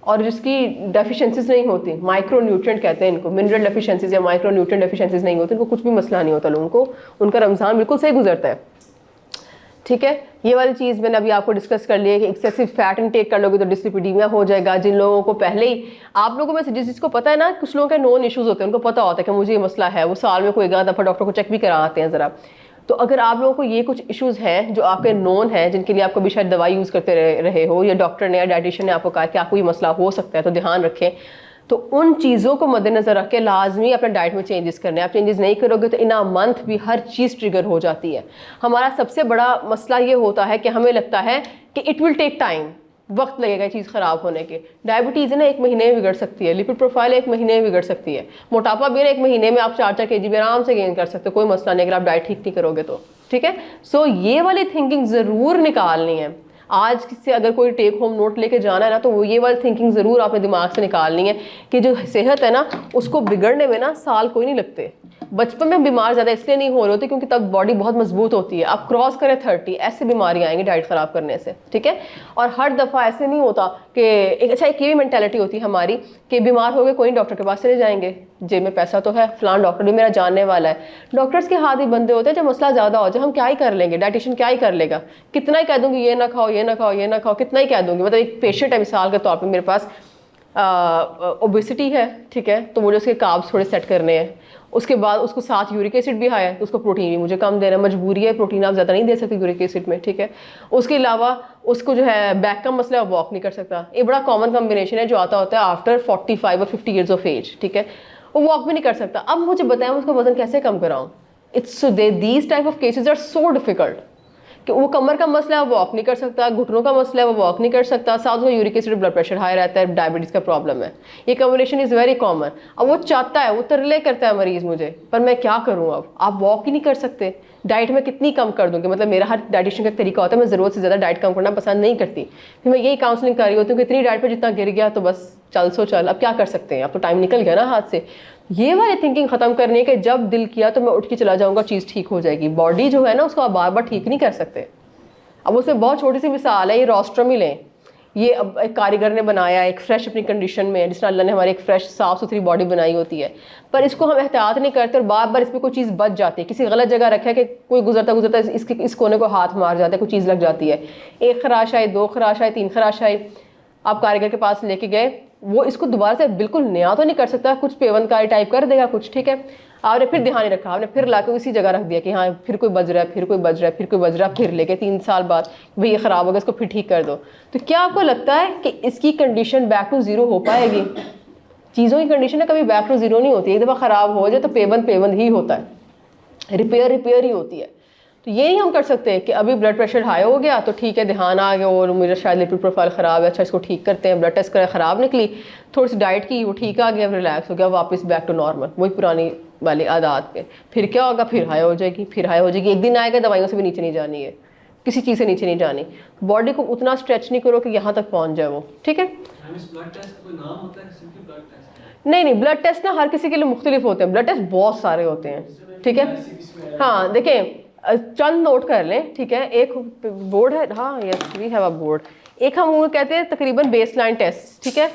और जिसकी डेफिशिएंसीज नहीं होती, माइक्रो न्यूट्रिएंट कहते हैं इनको, मिनरल डेफिशिएंसीज या माइक्रो न्यूट्रिएंट डेफिशिएंसीज नहीं होती, उनको कुछ भी मसला नहीं होता लोगों को, उनका रमज़ान बिल्कुल सही गुजरता है, ठीक है। ये वाली चीज़ मैंने अभी आपको डिस्कस कर लिया है कि एक्सेसिव फैट इनटेक कर लोगे तो डिस्लिपिडीमिया हो जाएगा। जिन लोगों को पहले ही, आप लोगों में से जिसको पता है ना, कुछ लोगों के नोन इश्यूज़ होते हैं, उनको पता होता है कि मुझे ये मसला है, वो साल में कोई एक दफ़ा डॉक्टर को चेक भी करा आते हैं ज़रा। तो अगर आप लोगों को ये कुछ इश्यूज़ हैं जो आपके नोन हैं, जिनके लिए आप कभी शायद दवाई यूज़ करते रहे हो, या डॉक्टर ने या डाइटिशियन ने आपको कहा कि आपको ये मसला हो सकता है, तो ध्यान रखें। तो उन चीज़ों को मद्देनज़र रख के लाजमी अपने डाइट में चेंजेस करने हैं। आप चेंजेस नहीं करोगे तो इन अ मंथ भी हर चीज़ ट्रिगर हो जाती है। हमारा सबसे बड़ा मसला ये होता है कि हमें लगता है कि इट विल टेक टाइम, वक्त लगेगा चीज़ ख़राब होने के। डायबिटीज़ है ना 1 महीने में बिगड़ सकती है, लिपिड प्रोफाइल 1 महीने में बिगड़ सकती है, मोटापा भी ना 1 महीने में आप 4-4 kg भी आराम से गेन कर सकते हो, कोई मसला नहीं अगर आप डाइट ठीक नहीं करोगे तो, ठीक है। सो ये वाली थिंकिंग ज़रूर निकालनी है। आज से अगर कोई टेक होम नोट लेके जाना है ना, तो वो ये वाली थिंकिंग ज़रूर आपने दिमाग से निकालनी है कि जो सेहत है ना उसको बिगड़ने में ना साल कोई नहीं लगते। बचपन में बीमार ज़्यादा इसलिए नहीं हो रहे होते क्योंकि तब बॉडी बहुत मजबूत होती है। आप क्रॉस करें 30 ऐसे बीमारियाँ आएंगी डाइट ख़राब करने से, ठीक है। और हर दफ़ा ऐसे नहीं होता कि एक ये भी मैंटेलिटी होती है हमारी कि बीमार हो गए कोई डॉक्टर के पास चले जाएंगे, जेब में पैसा तो है, फलान डॉक्टर भी मेरा जानने वाला है। डॉक्टर्स के हाथ ही बंदे होते हैं, जब मसला ज़्यादा हो जाए हम क्या ही कर लेंगे, डाइटिशियन क्या ही कर लेगा, कितना ही कह दूँगी ये ना खाओ ये ना खाओ ये ना खाओ, कितना ही कह दूँगी। मतलब एक पेशेंट है मिसाल के तौर पर मेरे पास, ओबेसिटी है, ठीक है, तो मुझे उसके कार्ब्स थोड़े सेट करने हैं, उसके बाद उसको साथ यूरिक एसिड भी हाई है तो उसको प्रोटीन भी मुझे कम देना, मजबूरी है, प्रोटीन आप ज़्यादा नहीं दे सकते यूरिक एसिड में, ठीक है। उसके अलावा उसको जो है बैक का मसला है, वॉक नहीं कर सकता। ये बड़ा कॉमन कॉम्बिनेशन है जो आता होता है आफ्टर 45 और 50 ईयर्स ऑफ एज, ठीक है। वो वॉक भी नहीं कर सकता। अब मुझे बताएं उसका वजन कैसे कम कराऊँ। It's these type of cases are so difficult कि वो कमर का मसला है, वो वॉक नहीं कर सकता, घुटनों का मसला है, वो वॉक नहीं कर सकता, साथ में uric acid blood pressure high रहता है, डायबिटीज़ का प्रॉब्लम है। ये कॉम्बिनेशन इज़ वेरी कॉमन। अब वो चाहता है, वो तरले करता है मरीज़ मुझे, पर मैं क्या करूँ। अब आप वॉक ही नहीं कर सकते, डाइट में कितनी कम कर दूँगी। मतलब मेरा हर डाइटिशियन का तरीका होता है, मैं ज़रूरत से ज़्यादा डाइट कम करना पसंद नहीं करती। फिर मैं यही काउंसलिंग कर रही होती हूँ कि इतनी डाइट पर जितना गिर गया तो बस चल सो चल, अब क्या कर सकते हैं, अब तो टाइम निकल गया ना हाथ से। ये वाली थिंकिंग ख़त्म करने के, जब दिल किया तो मैं उठ के चला जाऊँगा, चीज़ ठीक हो जाएगी। बॉडी जो है ना उसको आप बार बार ठीक नहीं कर सकते। अब उसमें बहुत छोटी सी मिसाल है, ये रोस्ट्रम ही लें, ये अब एक कारीगर ने बनाया एक फ्रेश अपनी कंडीशन में, जिस अल्लाह ने हमारी एक फ्रेश साफ़ सुथरी बॉडी बनाई होती है, पर इसको हम एहतियात नहीं करते और बार बार इस पर कोई चीज़ बच जाती है, किसी गलत जगह रखा है कि कोई गुजरता गुजरता इसके इस कोने को हाथ मार जाता है, कोई चीज़ लग जाती है, 1 खराश आई, 2 खराश आई, 3 खराश आई, आप कारीगर के पास लेके गए, वो इसको दोबारा से बिल्कुल नया तो नहीं कर सकता, कुछ पेवनकारी टाइप कर देगा कुछ, ठीक है। आपने फिर ध्यान नहीं रखा, आपने फिर लाके उसी जगह रख दिया कि हाँ फिर कोई बज रहा है, फिर कोई बज रहा है, फिर कोई बज रहा है, फिर लेके 3 साल बाद भाई ये ख़राब हो गया, इसको फिर ठीक कर दो। तो क्या आपको लगता है कि इसकी कंडीशन बैक टू ज़ीरो हो पाएगी? चीज़ों की कंडीशन है कभी बैक टू ज़ीरो नहीं होती, एक दफ़ा ख़राब हो जाए तो पेवन ही होता है, रिपेयर ही होती है। तो ये नहीं हम कर सकते कि अभी ब्लड प्रेशर हाई हो गया तो ठीक है, ध्यान आ गया और मेरा शायद लिपिड प्रोफाइल ख़राब है, अच्छा इसको ठीक करते हैं, ब्लड टेस्ट करा ख़राब निकली, थोड़ी सी डाइट की वो ठीक आ गया, रिलैक्स हो गया, वापस बैक टू नॉर्मल, वही पुरानी वाली आदत पे। फिर क्या होगा, फिर हाई हो जाएगी, फिर हाई हो जाएगी, एक दिन आएगा दवाइयों से भी नीचे नहीं जानी है, किसी चीज़ से नीचे नहीं जानी। बॉडी को उतना स्ट्रेच नहीं करो कि यहाँ तक पहुँच जाए वो, ठीक है। नहीं, ब्लड टेस्ट ना हर किसी के लिए मुख्तलिफ होते हैं, ब्लड टेस्ट बहुत सारे होते हैं, ठीक है। हाँ देखें, चंद नोट कर लें, ठीक है। एक बोर्ड है, हाँ yes we have a board. एक हम वो कहते हैं तकरीबन बेसलाइन टेस्ट, ठीक है।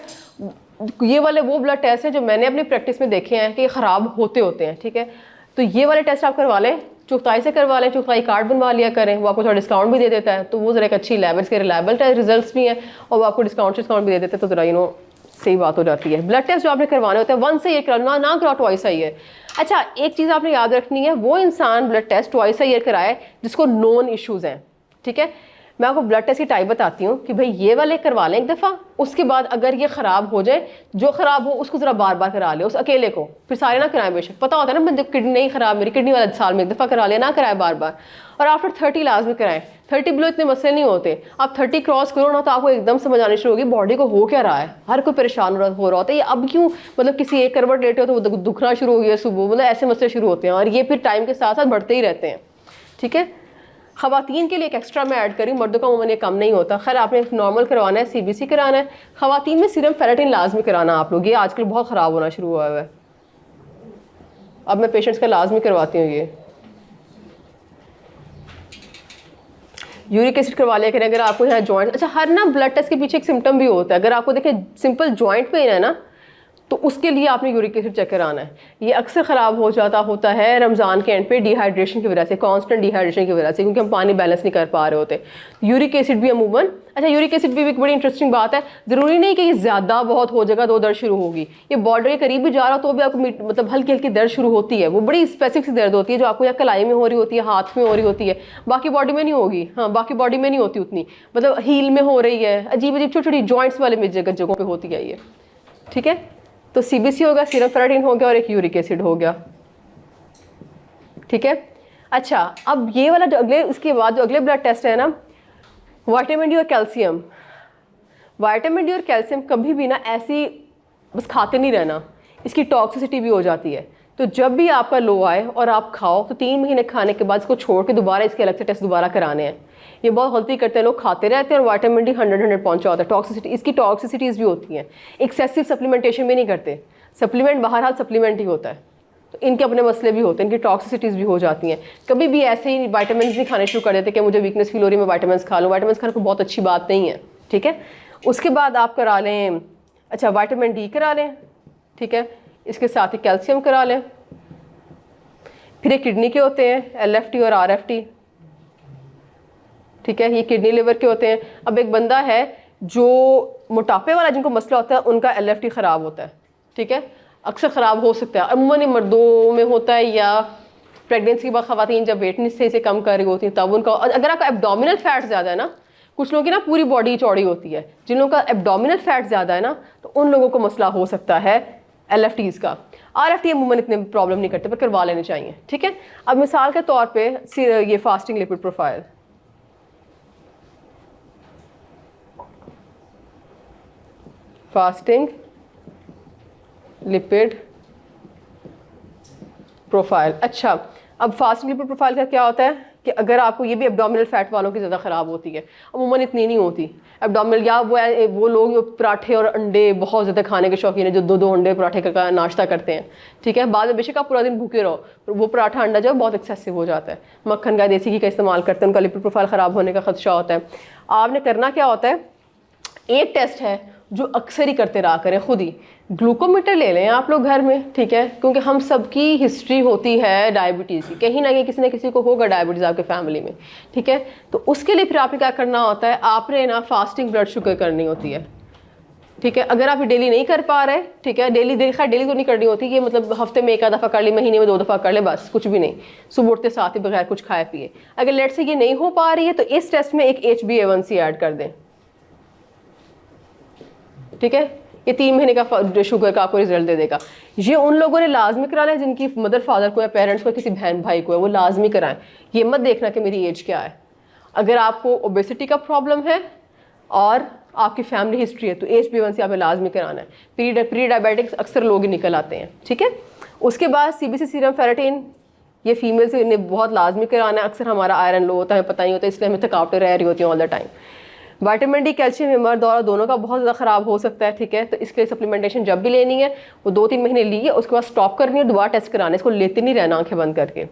ये वाले वो ब्लड टेस्ट हैं जो मैंने अपनी प्रैक्टिस में देखे हैं कि ख़राब होते हैं, ठीक है। तो ये वाले टेस्ट आप करवा लें, चुगताई से करवा लें, चुगताई कार्ड बनवा लिया करें, वो आपको थोड़ा डिस्काउंट भी दे देता है। तो वो ज़रा एक अच्छी लैब, इसके रिलायबल रिजल्ट्स भी हैं और वो आपको डिस्काउंट भी दे देते हैं। तो ज़रा सही बात हो जाती है। ब्लड टेस्ट जो आपने करवाने होते हैं वन से ये कराना, ना कराओ ट्वाइस अ ईयर। अच्छा, एक चीज़ आपने याद रखनी है, वो इंसान blood test twice a year कराए जिसको नोन इश्यूज़ हैं, ठीक है। मैं आपको ब्लड टेस्ट की टाइप बताती हूँ कि भाई ये वाले करवा लें एक दफ़ा, उसके बाद अगर ये ख़राब हो जाए, जो ख़राब हो उसको ज़रा बार बार करा ले, उस अकेले को, फिर सारे ना कराएं। बेशक पता होता है ना बंदे किडनी नहीं ख़राब, मेरी किडनी वाला साल में एक दफ़ा करा लिया, ना कराए बार बार। और आफ्टर 30 लाजमी कराएं। 30 बिलो इतने मसले नहीं होते, आप 30 क्रॉस करो ना तो आपको एकदम समझ आनी शुरू होगी बॉडी को हो क्या रहा है। हर कोई परेशान हो रहा होता है, ये अब क्यों, मतलब किसी एक करवट लेटे हो तो वो दुखना शुरू हो गया सुबह, मतलब ऐसे मसले शुरू होते हैं और ये फिर टाइम के साथ साथ बढ़ते ही रहते हैं, ठीक है। ख़वातीन के लिए एक एक्स्ट्रा मैं ऐड करी, मर्दों का उम्र ये कम नहीं होता। खैर आपने नॉर्मल करवाना है, सीबीसी कराना है। ख़वातीन में सीरम फेरेटिन लाजमी कराना आप लोग, ये आजकल बहुत ख़राब होना शुरू हुआ है। अब मैं पेशेंट्स का लाजमी करवाती हूँ। ये यूरिक एसिड करवा लिया करें अगर आपको यहाँ जॉइंट, अच्छा हर ना ब्लड टेस्ट के पीछे एक सिम्टम भी होता है। अगर आपको देखें सिंपल जॉइंट पेन है ना, तो उसके लिए आपने यूरिक एसिड चेक कराना है। ये अक्सर ख़राब हो जाता होता है रमज़ान के एंड पे डिहाइड्रेशन की वजह से, कांस्टेंट डिहाइड्रेशन की वजह से, क्योंकि हम पानी बैलेंस नहीं कर पा रहे होते। यूरिक एसिड भी अमूमन, अच्छा यूरिक एसिड भी एक बड़ी इंटरेस्टिंग बात है, ज़रूरी नहीं कि ये ज़्यादा बहुत हो जाएगा तो दर्द शुरू होगी। ये बॉर्डर के करीब भी जा रहा तो भी आपको मतलब हल्की हल्की दर्द शुरू होती है। वो बड़ी स्पेसिफिक सी दर्द होती है जो आपको या कलाई में हो रही होती है, हाथ में हो रही होती है, बाकी बॉडी में नहीं होगी। हाँ बाकी बॉडी में नहीं होती उतनी, मतलब हील में हो रही है, अजीब अजीब छोटी छोटी जॉइंट्स वाले में जगहों पर होती है ये, ठीक है। तो सीबीसी हो गया, सीरम फेरेटिन हो गया और एक यूरिक एसिड हो गया, ठीक है। अच्छा अब ये वाला जो अगले, इसके बाद जो अगले ब्लड टेस्ट है ना, विटामिन डी और कैल्शियम। विटामिन डी और कैल्शियम कभी भी ना ऐसी बस खाते नहीं रहना, इसकी टॉक्सिसिटी भी हो जाती है। तो जब भी आपका लो आए और आप खाओ तो 3 महीने खाने के बाद इसको छोड़ के दोबारा इसके अलग से टेस्ट दोबारा कराने हैं। ये बहुत गलती करते हैं लोग, खाते रहते हैं और विटामिन डी 100 पहुंचा होता है। टॉक्सिसिटी, इसकी टॉक्सिसिटीज़ भी होती हैं। एक्सेसिव सप्लीमेंटेशन भी नहीं करते, सप्लीमेंट बहरहाल सप्लीमेंट ही होता है, तो इनके अपने मसले भी होते हैं, इनकी टॉक्सिसिटीज़ भी हो जाती हैं। कभी भी ऐसे ही विटामिन नहीं खाने शुरू कर देते कि मुझे वीकनेस फील हो रही है मैं विटामिन खा लूँ, विटामिन खाने को बहुत अच्छी बात नहीं है, ठीक है। उसके बाद आप करा लें, अच्छा विटामिन डी करा लें, ठीक है, इसके साथ ही कैल्शियम करा लें। फिर ये किडनी के होते हैं LFT और RFT, ठीक है, ये किडनी लिवर के होते हैं। अब एक बंदा है जो मोटापे वाला, जिनको मसला होता है, उनका LFT ख़राब होता है, ठीक है, अक्सर ख़राब हो सकता है। अमूमन मर्दों में होता है या प्रेगनेंसी के बाद ख़वातीन जब वेट नहीं से कम कर रही होती हैं तब उनका, अगर आपका एब्डोमिनल फैट ज़्यादा है ना, कुछ लोगों की ना पूरी बॉडी चौड़ी होती है, जिन लोगों का एब्डोमिनल फैट ज़्यादा है ना, तो उन लोगों को मसला हो सकता है LFTs का। RFT अमूमन इतने प्रॉब्लम नहीं करते पर करवा लेने चाहिए, ठीक है। अब मिसाल के तौर पे ये fasting lipid profile, fasting lipid profile. अच्छा अब फास्टिंग लिपिड प्रोफाइल का क्या होता है कि अगर आपको, ये भी एब्डोमिनल फैट वालों की ज़्यादा ख़राब होती है, अमूमन इतनी नहीं होती एब्डोमिनल, या वो लोग जो पराठे और अंडे बहुत ज़्यादा खाने के शौकीन है, जो 2-2 अंडे पराठे का नाश्ता करते हैं, ठीक है। बाद में बेशक आप पूरा दिन भूखे रहो, वो पराठा अंडा जो है बहुत एक्सेसिव हो जाता है। मक्खन का, देसी घी का इस्तेमाल करते हैं, उनका लिपिड प्रोफाइल ख़राब होने का खदशा होता है। आपने करना क्या होता है, एक टेस्ट है जो अक्सर ही करते रहा करें, खुद ही ग्लूकोमीटर ले लें आप लोग घर में, ठीक है, क्योंकि हम सबकी हिस्ट्री होती है डायबिटीज़ की, कहीं ना कहीं किसी न किसी को होगा डायबिटीज़ आपके फैमिली में, ठीक है। तो उसके लिए फिर आपने क्या करना होता है, आपने ना फास्टिंग ब्लड शुगर करनी होती है, ठीक है। अगर आप डेली नहीं कर पा रहे, ठीक है, डेली तो नहीं करनी होती, ये मतलब हफ्ते में 1 दफ़ा कर ली, महीने में 2 दफ़ा कर ले, बस कुछ भी नहीं, सुबह उठते साथ ही बगैर कुछ खाए पिए। अगर लेट से ये नहीं हो पा रही है तो इस टेस्ट में एक HbA1c ऐड कर दें, ठीक है। ये 3 महीने का शुगर का आपको रिजल्ट दे देगा। ये उन लोगों ने लाजमी कराना है जिनकी मदर फादर को या पेरेंट्स को, किसी बहन भाई को है, वो लाजमी कराएं। ये मत देखना कि मेरी एज क्या है। अगर आपको ओबेसिटी का प्रॉब्लम है और आपकी फैमिली हिस्ट्री है तो HbA1c आपने लाजमी कराना है। प्री डायबिटिक्स अक्सर लोग ही निकल आते हैं, ठीक है। उसके बाद CBC सीरम फेरेटिन, ये फीमेल से इन्हें बहुत लाजमी कराना है। अक्सर हमारा आयरन लो होता है, पता नहीं होता, इसलिए हमें थकावटें रह रही होती हैं all the time. Vitamin D, calcium, मर्द और दोनों का बहुत ज़्यादा ख़राब हो सकता है, ठीक है। तो इसके लिए सप्लीमेंटेशन जब भी लेनी है वो 2-3 महीने ली है, उसके बाद स्टॉप करनी है, दोबारा टेस्ट कराना है, इसको लेते नहीं रहना आंखें बंद करके।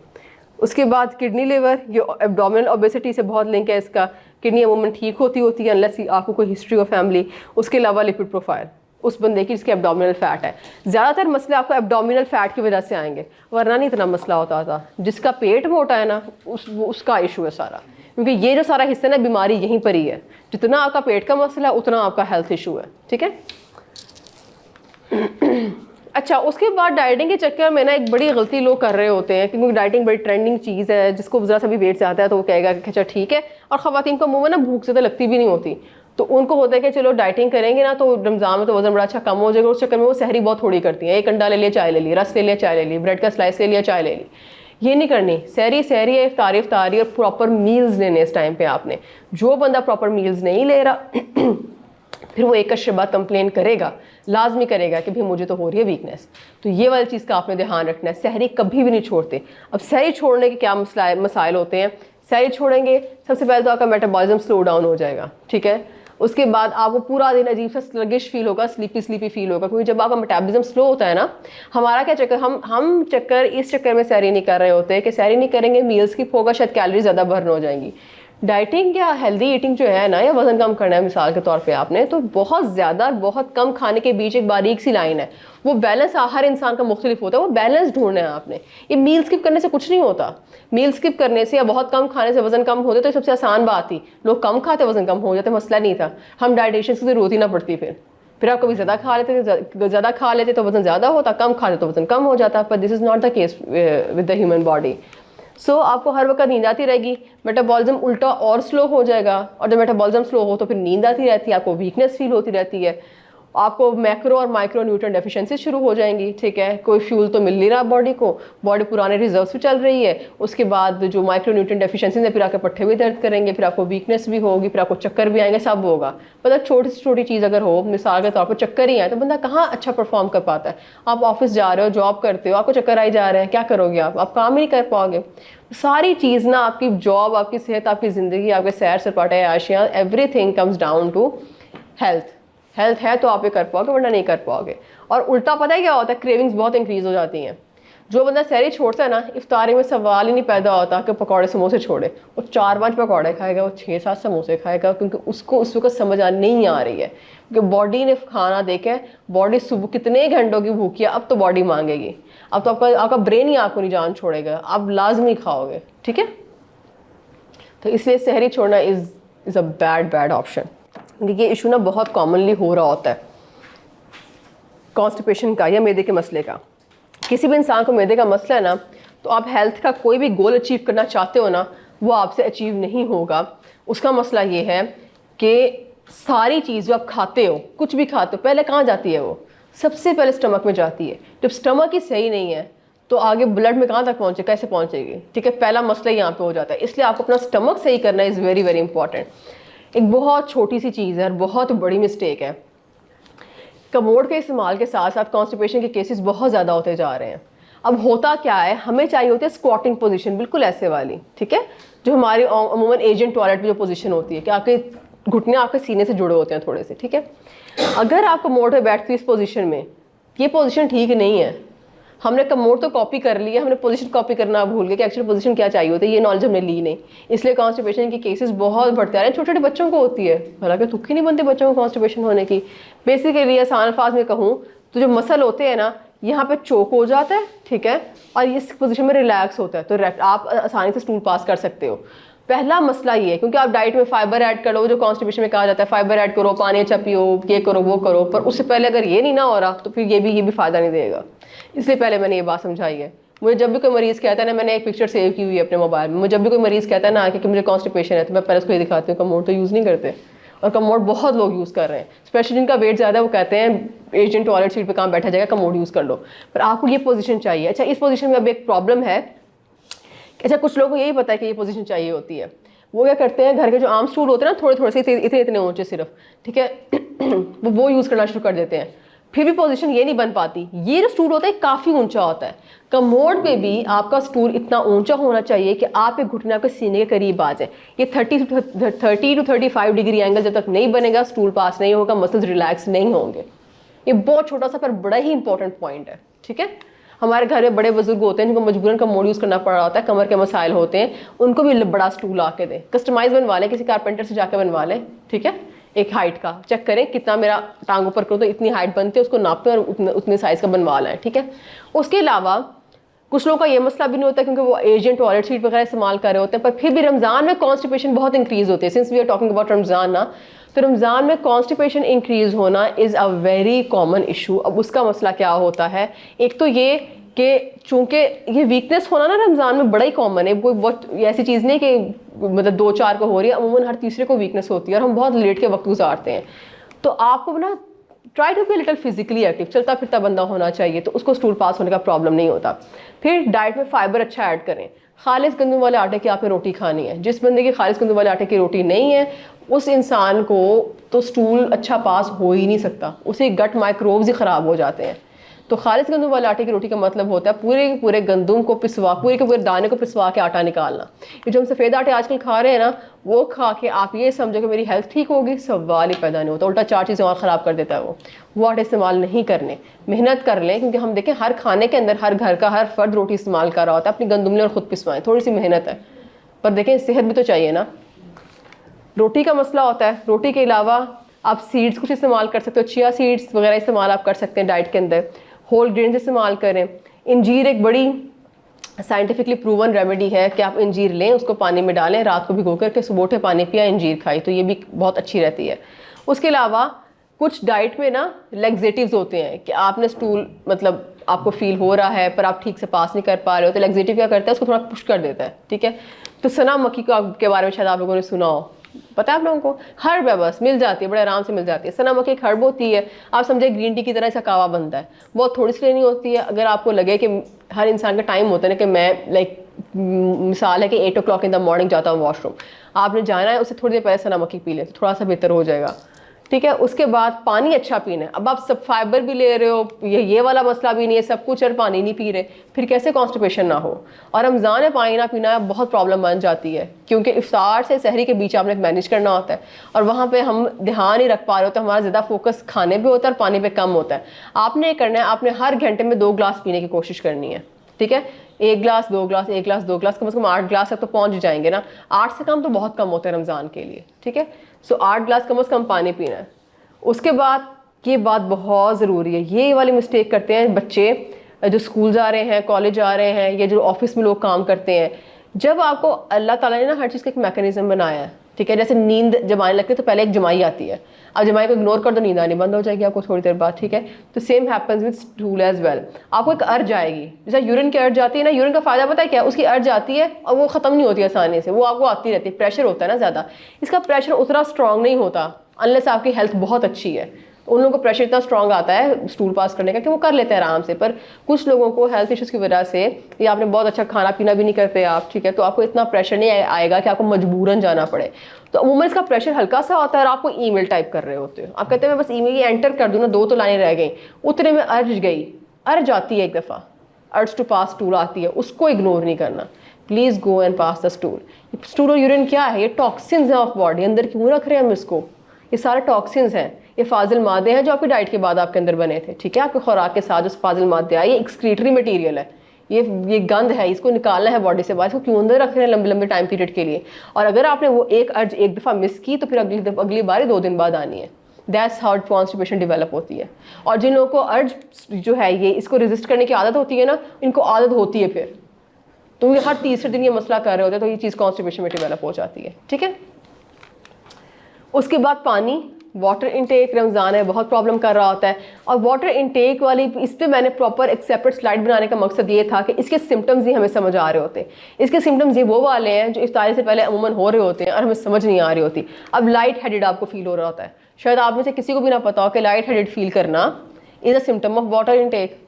उसके बाद किडनी लिवर, ये एब्डोमिनल ओबेसिटी से बहुत लिंक है इसका। किडनी अमूमन ठीक होती है अनलेस आपको कोई हिस्ट्री ऑफ फैमिली। उसके अलावा लिपिड प्रोफाइल उस बंदे की जिसके एब्डोमिनल फैट है। ज़्यादातर मसले आपको एब्डोमिनल फैट की वजह से आएंगे, वरना नहीं इतना मसला होता था। जिसका पेट मोटा है ना उसका इशू है सारा, क्योंकि ये जो सारा हिस्सा ना बीमारी यहीं पर ही है। जितना आपका पेट का मसला है उतना आपका हेल्थ इशू है, ठीक है। अच्छा, उसके बाद डाइटिंग के चक्कर में ना एक बड़ी गलती लोग कर रहे होते हैं, क्योंकि डाइटिंग बड़ी ट्रेंडिंग चीज़ है। जिसको ज़रा सा भी वेट से आता है तो वो कहेगा कि अच्छा ठीक है। और ख़वातीन को मुँह में ना भूख ज़्यादा लगती भी नहीं होती, तो उनको होता है कि चलो डाइटिंग करेंगे ना तो रमज़ान में तो वज़न बड़ा अच्छा कम हो जाएगा। उस चक्कर में वो सहरी बहुत थोड़ी करती हैं। एक अंडा ले लिया, चाय ले ली, रस ले लिया, चाय ले ली, ब्रेड का स्लाइस ले लिया, चाय ले ली। ये नहीं करनी। सहरी सहरी है, इफ्तारी इफ्तारी, और प्रॉपर मील्स लेने इस टाइम पे आपने। जो बंदा प्रॉपर मील्स नहीं ले रहा फिर वो एक कश बाद कंप्लेन करेगा, लाजमी करेगा कि भाई मुझे तो हो रही है वीकनेस। तो ये वाली चीज़ का आपने ध्यान रखना है। सहरी कभी भी नहीं छोड़ते। अब सहरी छोड़ने के क्या मसाइल होते हैं। सहरी छोड़ेंगे, सबसे पहले तो आपका मेटाबॉलिज्म स्लो डाउन हो जाएगा, ठीक है। उसके बाद आपको पूरा दिन अजीब सा स्लगिश फील होगा, स्लीपी फील होगा, क्योंकि जब आपका मेटाबॉलिज्म स्लो होता है ना, हमारा क्या चक्कर, हम चक्कर इस चक्कर में सहरी नहीं कर रहे होते कि सहरी नहीं करेंगे, मील स्किप होगा, शायद कैलोरी ज़्यादा बर्न हो जाएंगी। डाइटिंग या हेल्दी ईटिंग जो है ना, या वजन कम करना है मिसाल के तौर पे आपने, तो बहुत ज़्यादा बहुत कम खाने के बीच एक बारीक सी लाइन है। वो बैलेंस हर इंसान का मुख्तलिफ होता है, वो बैलेंस ढूंढना है आपने। ये मील स्किप करने से कुछ नहीं होता। मील स्किप करने से या बहुत कम खाने से वजन कम होते तो सबसे आसान बात थी, लोग कम खाते वजन कम हो जाते, मसला नहीं था। हम डाइटिशियंस की ज़रूरत ही ना पड़ती। फिर आप कभी ज़्यादा खा लेते तो वजन ज़्यादा होता, कम खाते तो वजन कम हो जाता। पर this is not the case with the human body. So आपको हर वक्त नींद आती रहेगी, मेटाबॉलिज्म उल्टा और स्लो हो जाएगा। और जब मेटाबॉलिज्म स्लो हो तो फिर नींद आती रहती है, आपको वीकनेस फील होती रहती है, आपको मैक्रो और माइक्रो न्यूट्रिएंट डेफिशिएंसी शुरू हो जाएंगी, ठीक है। कोई फ्यूल तो मिल नहीं रहा बॉडी को, बॉडी पुराने रिजर्व्स पे चल रही है। उसके बाद जो माइक्रो न्यूट्रिएंट डेफिशिएंसी है, फिर आपके पट्टे भी दर्द करेंगे, फिर आपको वीकनेस भी होगी, फिर आपको चक्कर भी आएंगे, सब होगा। मतलब छोटी से छोटी चीज़ अगर हो, मिसाल के तौर पर चक्कर ही आए, तो बंदा कहाँ अच्छा परफॉर्म कर पाता है। आप ऑफिस जा रहे हो, जॉब करते हो, आपको चक्कर आई जा रहे हैं, क्या करोगे आप काम ही नहीं कर पाओगे। सारी चीज़ ना, आपकी जॉब, आपकी सेहत, आपकी ज़िंदगी, आपके सैर सपाटे, आशियाँ, everything comes down to health. Health है तो आप ये कर पाओगे, वरना नहीं कर पाओगे। और उल्टा पता है क्या होता है, क्रेविंग्स बहुत इंक्रीज हो जाती हैं। जो बंदा सहरी छोड़ता है ना, इफ्तारी में सवाल ही नहीं पैदा होता कि पकौड़े समोसे छोड़े। वो 4-5 पकौड़े खाएगा, वो 6-7 समोसे खाएगा, क्योंकि उसको उस वक्त समझ नहीं आ रही है। क्योंकि बॉडी ने खाना देखे, बॉडी सुबह कितने घंटों की भूखी है, अब तो बॉडी मांगेगी। अब तो आपका ब्रेन ही आपको नहीं जान छोड़ेगा, आप लाजमी खाओगे, ठीक है। तो इसलिए सहरी छोड़ना इज़ अ बैड ऑप्शन। क्योंकि ये इशू ना बहुत कॉमनली हो रहा होता है, कॉन्स्टिपेशन का या मैदे के मसले का। किसी भी इंसान को मैदे का मसला है ना, तो आप हेल्थ का कोई भी गोल अचीव करना चाहते हो ना, वो आपसे अचीव नहीं होगा। उसका मसला ये है कि सारी चीज़ जो आप खाते हो, कुछ भी खाते हो, पहले कहाँ जाती है वो? सबसे पहले स्टमक में जाती है। जब स्टमक ही सही नहीं है तो आगे ब्लड में कहाँ तक पहुँचे, कैसे पहुँचेगी, ठीक है। पहला मसला यहाँ पे हो जाता है। इसलिए आपको अपना स्टमक सही करना इज़ वेरी वेरी इंपॉर्टेंट। एक बहुत छोटी सी चीज़ है और बहुत बड़ी मिस्टेक है, कमोड के इस्तेमाल के साथ साथ कॉन्स्टिपेशन के केसेस बहुत ज़्यादा होते जा रहे हैं। अब होता क्या है, हमें चाहिए होती है स्क्वाटिंग पोजीशन, बिल्कुल ऐसे वाली, ठीक है, जो हमारी अमूमन एशियन टॉयलेट में जो पोजीशन होती है कि आपके घुटने आपके सीने से जुड़े होते हैं थोड़े से, ठीक है। अगर आप कमोड पे बैठते हो इस पोजीशन में, ये पोजीशन ठीक नहीं है। हमने कमोड तो कॉपी कर लिया, हमने पोजीशन कॉपी करना भूल गए कि एक्चुअली पोजीशन क्या चाहिए होती है। ये नॉलेज हमने ली नहीं, इसलिए कॉन्स्टिपेशन के केसेस बहुत बढ़ते आ रहे हैं। छोटे छोटे बच्चों को होती है, हालांकि तुक्की नहीं बनते बच्चों को कॉन्स्टिपेशन होने की। बेसिकली आसान अल्फाज में कहूँ तो जो मसल होते हैं ना, यहाँ पे चोक हो जाता है, ठीक है, और इस पोजीशन में रिलैक्स होता है, तो आप आसानी से स्टूल पास कर सकते हो। पहला मसला ये है, क्योंकि आप डाइट में फाइबर ऐड करो, जो कॉन्स्टिपेशन में कहा जाता है फाइबर ऐड करो, पानी अच्छा पियो, ये करो वो करो, पर उससे पहले अगर ये नहीं ना हो रहा तो फिर ये भी फ़ायदा नहीं देगा। इसलिए पहले मैंने ये बात समझाई है। मुझे जब भी कोई मरीज़ कहता है ना, मैंने एक पिक्चर सेव की हुई है अपने मोबाइल में, मुझे जब भी कोई मरीज़ कहता है ना कि मुझे कॉन्स्टिपेशन है, तो मैं पहले उसको ये दिखाती हूँ कमोड तो यूज़ नहीं करते, और कमोड बहुत लोग यूज़ कर रहे हैं। स्पेशली जिनका वेट ज़्यादा है वो कहते हैं एशियन टॉयलेट सीट पे कहाँ बैठा जाएगा, कमोड यूज़ कर लो। पर आपको ये पोजीशन चाहिए। अच्छा, इस पोजीशन में अब एक प्रॉब्लम है। अच्छा, कुछ लोगों को यही पता है कि ये पोजीशन चाहिए होती है, वो क्या करते हैं, घर के जो आर्म स्टूल होते हैं ना, थोड़े थोड़े से इतने ऊंचे सिर्फ, ठीक है, वो यूज़ करना शुरू कर देते हैं। फिर भी पोजीशन ये नहीं बन पाती। ये जो स्टूल होता है काफ़ी ऊंचा होता है। कमोड में भी आपका स्टूल इतना ऊंचा होना चाहिए कि आपके घुटने आपके सीने के करीब आ जाए। ये 30 to 35 डिग्री एंगल जब तक नहीं बनेगा, स्टूल पास नहीं होगा, मसल्स रिलैक्स नहीं होंगे। ये बहुत छोटा सा पर बड़ा ही इंपॉर्टेंट पॉइंट है, ठीक है। हमारे घर में बड़े बुजुर्ग होते हैं जिनको मजबूरन कमोड यूज़ करना पड़ रहा होता है, कमर के मसाइल होते हैं, उनको भी बड़ा स्टूल आके दें, कस्टमाइज बनवा लें, किसी कारपेंटर से जाकर बनवा लें, ठीक है, एक हाइट का चेक करें कितना मेरा टांग ऊपर करो तो इतनी हाइट बनती है, उसको नापें और उतने साइज़ का बनवा लें, ठीक है। उसके अलावा कुछ लोगों का ये मसला भी नहीं होता क्योंकि वो एजेंट टॉयलेट सीट वगैरह इस्तेमाल कर रहे होते हैं, पर फिर भी रमज़ान में कॉन्स्टिपेशन बहुत इंक्रीज़ होती है। Since we are talking about Ramzan ना, तो रमज़ान में कॉन्स्टिपेशन इंक्रीज़ होना is a very common issue. अब उसका मसला क्या होता है, एक तो ये कि चूँकि ये वीकनेस होना ना रमज़ान में बड़ा ही कॉमन है, कोई बहुत ऐसी चीज़ नहीं कि मतलब 2-4 को हो रही है, अमूमन हर तीसरे को वीकनेस होती है और हम बहुत लेट के वक्त गुजारते हैं। तो आपको ना try to be little physically active, चलता फिरता बंदा होना चाहिए, तो उसको स्टूल पास होने का प्रॉब्लम नहीं होता। फिर डाइट में फाइबर अच्छा ऐड करें, खालिस गंदम वाले आटे की आपने रोटी खानी है। जिस बंदे की खालिस गंदम वाले आटे की रोटी नहीं है उस इंसान को तो स्टूल अच्छा पास हो ही नहीं सकता, उसे गट माइक्रोब्स ही ख़राब हो जाते हैं। तो खालिस गंदम वाले आटे की रोटी का मतलब होता है पूरे के पूरे गंदम को पिसवा, पूरे के पूरे दाने को पिसवा के आटा निकालना। ये जो हम सफ़ेद आटे आजकल खा रहे हैं ना, वो खा के आप ये समझो कि मेरी हेल्थ ठीक होगी, सवाल ही पैदा नहीं होता, उल्टा 4 चीज़ें और ख़राब कर देता है वो आटे इस्तेमाल नहीं करने, मेहनत कर लें, क्योंकि हम देखें हर खाने के अंदर हर घर का हर फर्द रोटी इस्तेमाल कर रहा होता है, अपनी गंदम लें और ख़ुद पिसवाएं, थोड़ी सी मेहनत है, पर देखें सेहत भी तो चाहिए ना। रोटी का मसला होता है, रोटी के अलावा आप सीड्स कुछ इस्तेमाल कर सकते हो, चिया सीड्स वगैरह इस्तेमाल आप कर सकते हैं डाइट के अंदर, होल ग्रेन्स इस्तेमाल करें। इंजीर एक बड़ी साइंटिफिकली प्रूवन रेमेडी है कि आप इंजीर लें, उसको पानी में डालें, रात को भिगो करके सुबह उठे पानी पिया, इंजीर खाई, तो ये भी बहुत अच्छी रहती है। उसके अलावा कुछ डाइट में ना लेग्जेटिव्स होते हैं कि आपने स्टूल मतलब आपको फील हो रहा है पर आप ठीक से पास नहीं कर पा रहे हो, तो लेग्जेटिव क्या करता है, उसको थोड़ा पुश कर देता है, ठीक है। तो सना मक्खी के बारे में शायद आप लोगों ने सुना हो, पता है आप लोगों को, हर्ब है, बस मिल जाती है, बड़े आराम से मिल जाती है। सना मक्खी एक हर्ब होती है, आप समझे ग्रीन टी की तरह इसका कावा बनता है, बहुत थोड़ी सी लेनी होती है। अगर आपको लगे कि हर इंसान का टाइम होता है ना कि मैं लाइक मिसाल है कि 8 o'clock इन द मॉर्निंग जाता हूँ वॉशरूम, आपने जाना है, उससे थोड़ी देर पहले सना मक्खी पी लें तो थोड़ा सा बेहतर हो जाएगा, ठीक है। उसके बाद पानी अच्छा पीना है। अब आप सब फाइबर भी ले रहे हो, ये वाला मसला भी नहीं है, सब कुछ और पानी नहीं पी रहे, फिर कैसे कॉन्स्टिपेशन ना हो। और रमज़ान में पानी ना पीना बहुत प्रॉब्लम बन जाती है, क्योंकि इफ्तार से सहरी के बीच आपने मैनेज करना होता है और वहाँ पे हम ध्यान नहीं रख पा रहे होते, हमारा ज़्यादा फोकस खाने पे होता है और पानी पे कम होता है। आपने करना है, आपने हर घंटे में 2 गिलास पीने की कोशिश करनी है, ठीक है। 1 गिलास 2 गिलास 1 गिलास 2 गिलास, कम से कम 8 गिलास तक तो पहुँच जाएंगे ना, 8 से कम तो बहुत कम होता है रमज़ान के लिए, ठीक है। सो 8 गिलास कम से कम पानी पीना है। उसके बाद ये बात बहुत ज़रूरी है, ये वाली मिस्टेक करते हैं बच्चे जो स्कूल जा रहे हैं, कॉलेज जा रहे हैं, या जो ऑफिस में लोग काम करते हैं। जब आपको अल्लाह ताला ने ना हर चीज़ का एक मैकेनिज्म बनाया है, ठीक है, जैसे नींद जब आने लगती है तो पहले एक जमाई आती है, अब जमाई को इग्नोर कर दो, नींद आनी बंद हो जाएगी आपको थोड़ी देर बाद, ठीक है। तो same happens with stool as well, आपको एक अर्ज आएगी, जैसे यूरिन की अर्ज आती है ना, यूरिन का फ़ायदा पता है क्या, उसकी अर्ज आती है और वो ख़त्म नहीं होती आसानी से, वो आपको आती रहती है, प्रेशर होता है ना ज़्यादा, इसका प्रेशर उतना स्ट्रॉन्ग नहीं होता अनलेस आपकी हेल्थ बहुत अच्छी है। उन लोगों को प्रेशर इतना स्ट्रॉन्ग आता है स्टूल पास करने का कि वो कर लेते हैं आराम से, पर कुछ लोगों को हेल्थ इश्यूज़ की वजह से, या आपने बहुत अच्छा खाना पीना भी नहीं करते आप, ठीक है, तो आपको इतना प्रेशर नहीं आएगा कि आपको मजबूरन जाना पड़े। तो अमूमन इसका प्रेशर हल्का सा होता है और आपको ईमेल टाइप कर रहे होते हो, आप कहते हैं मैं बस ईमेल एंटर कर दूँ ना, 2 तो लाइनें रह गई, उतने में अर्ज गई, अर्ज आती है एक दफ़ा, अर्ज टू पास स्टूल आती है, उसको इग्नोर नहीं करना, please go and pass the stool. Stool और यूरिन क्या है, ये टॉक्सिन्स हैं ऑफ बॉडी, अंदर क्यों रख रहे हैं हम इसको, ये सारे टॉक्सिन्स हैं, ये फाजिल मादे हैं जो आपकी डाइट के बाद आपके अंदर बने थे, ठीक है, आपके खुराक के साथ जो फाजिल मादे आए, ये एक्सक्रीटरी मटीरियल है, ये गंद है, इसको निकालना है बॉडी से बाहर, इसको क्यों अंदर रख रहे हैं लंबे लंबे टाइम पीरियड के लिए। और अगर आपने वो एक अर्ज एक दफ़ा मिस की तो फिर अगली बार 2 दिन बाद आनी है। दैट्स हाउ कॉन्स्टिपेशन डेवलप होती है। और जिन लोगों को अर्ज जो है ये इसको रेजिस्ट करने की आदत होती है ना, इनको आदत होती है फिर, तो ये हर तीसरे दिन ये मसला कर रहे होते हैं, तो ये चीज़ कॉन्स्टिपेशन में डेवलप हो जाती है, ठीक है। उसके बाद पानी, वाटर इनटेक रमज़ान है बहुत प्रॉब्लम कर रहा होता है, और वाटर इनटेक वाली इस पर मैंने प्रॉपर एक सेपरेट स्लाइड बनाने का मकसद ये था कि इसके सिम्टम्स ही हमें समझ आ रहे होते हैं। इसके सिम्टम्स ये वो वाले हैं जो इफ्तारी से पहले अमूमन हो रहे होते हैं और हमें समझ नहीं आ रही होती। अब लाइट हेडेड आपको फील हो रहा होता है, शायद आप में से किसी को भी ना पता हो कि लाइट हेडेड फील करना is a symptom of water intake,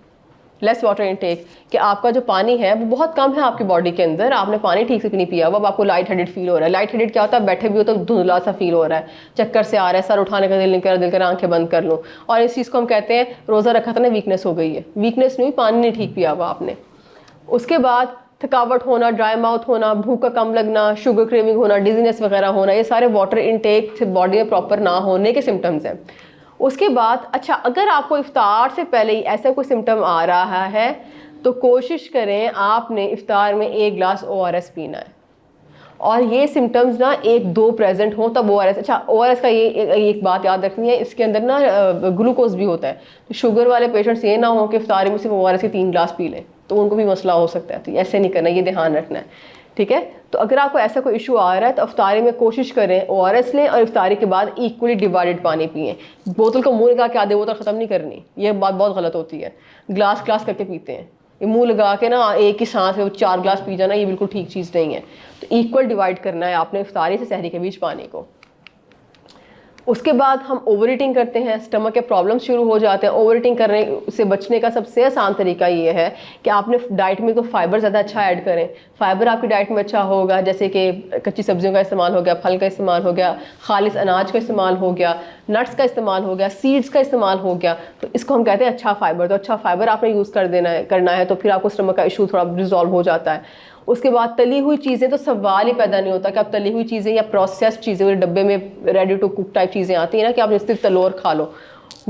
less water intake, कि आपका जो पानी है वो बहुत कम है आपकी बॉडी के अंदर, आपने पानी ठीक से नहीं पिया हुआ, अब आपको लाइट हेडेड फील हो रहा है। लाइट हेडेड क्या होता है, बैठे भी हो तो धुंधला सा फील हो रहा है, चक्कर से आ रहा है, सर उठाने का दिल नहीं कर रहा, दिल कर आंखें बंद कर लूँ, और इस चीज़ को हम कहते हैं रोज़ा रखा था ना वीकनेस हो गई है, वीकनेस नहीं हुई, पानी नहीं ठीक पिया हुआ आपने। उसके बाद थकावट होना, ड्राई माउथ होना, भूख का कम लगना, शुगर क्रेविंग होना, डिजीनेस वगैरह होना, ये सारे वाटर इनटेक से बॉडी में प्रॉपर ना होने के सिम्टम्स हैं। उसके बाद अच्छा, अगर आपको इफ्तार से पहले ही ऐसा कोई सिम्टम आ रहा है तो कोशिश करें आपने इफ्तार में 1 गिलास ORS पीना है, और ये सिम्टम्स ना 1-2 प्रेजेंट हो तब ORS। अच्छा, ORS का ये एक बात याद रखनी है, इसके अंदर ना ग्लूकोज भी होता है, तो शुगर वाले पेशेंट्स ये ना हो कि इफ्तारी में सिर्फ ORS के 3 गिलास पी लें, तो उनको भी मसला हो सकता है। तो ऐसे नहीं करना, ये ध्यान रखना है, ठीक है। तो अगर आपको ऐसा कोई इशू आ रहा है तो इफ्तारी में कोशिश करें ORS लें, और इफ्तारी के बाद इक्वली डिवाइडेड पानी पिएं। बोतल को मुँह लगा के आधे बोतल ख़त्म नहीं करनी, ये बात बहुत गलत होती है, ग्लास करके पीते हैं। ये मुंह लगा के ना एक ही सांस में 4 गिलास पी जाना, ये बिल्कुल ठीक चीज़ नहीं है। तो इक्वल डिवाइड करना है आपने इफ्तारी से सहरी के बीच पानी को। उसके बाद हम ओवर ईटिंग करते हैं, स्टमक के प्रॉब्लम शुरू हो जाते हैं। ओवर ईटिंग करने से बचने का सबसे आसान तरीका ये है कि आपने डाइट में तो फाइबर ज़्यादा अच्छा ऐड करें। फाइबर आपकी डाइट में अच्छा होगा, जैसे कि कच्ची सब्जियों का इस्तेमाल हो गया, फल का इस्तेमाल हो गया, खालिस अनाज का इस्तेमाल हो गया, नट्स का इस्तेमाल हो गया, सीड्स का इस्तेमाल हो गया। तो इसको हम कहते हैं अच्छा फाइबर। तो अच्छा फाइबर आपने यूज़ करना है, तो फिर आपको स्टमक का इशू थोड़ा रिजॉल्व हो जाता है। उसके बाद तली हुई चीज़ें, तो सवाल ही पैदा नहीं होता कि आप तली हुई चीज़ें या प्रोसेस्ड चीज़ें, डब्बे में रेडी टू कुक टाइप चीज़ें आती हैं ना कि आप सिर्फ तलो और खा लो,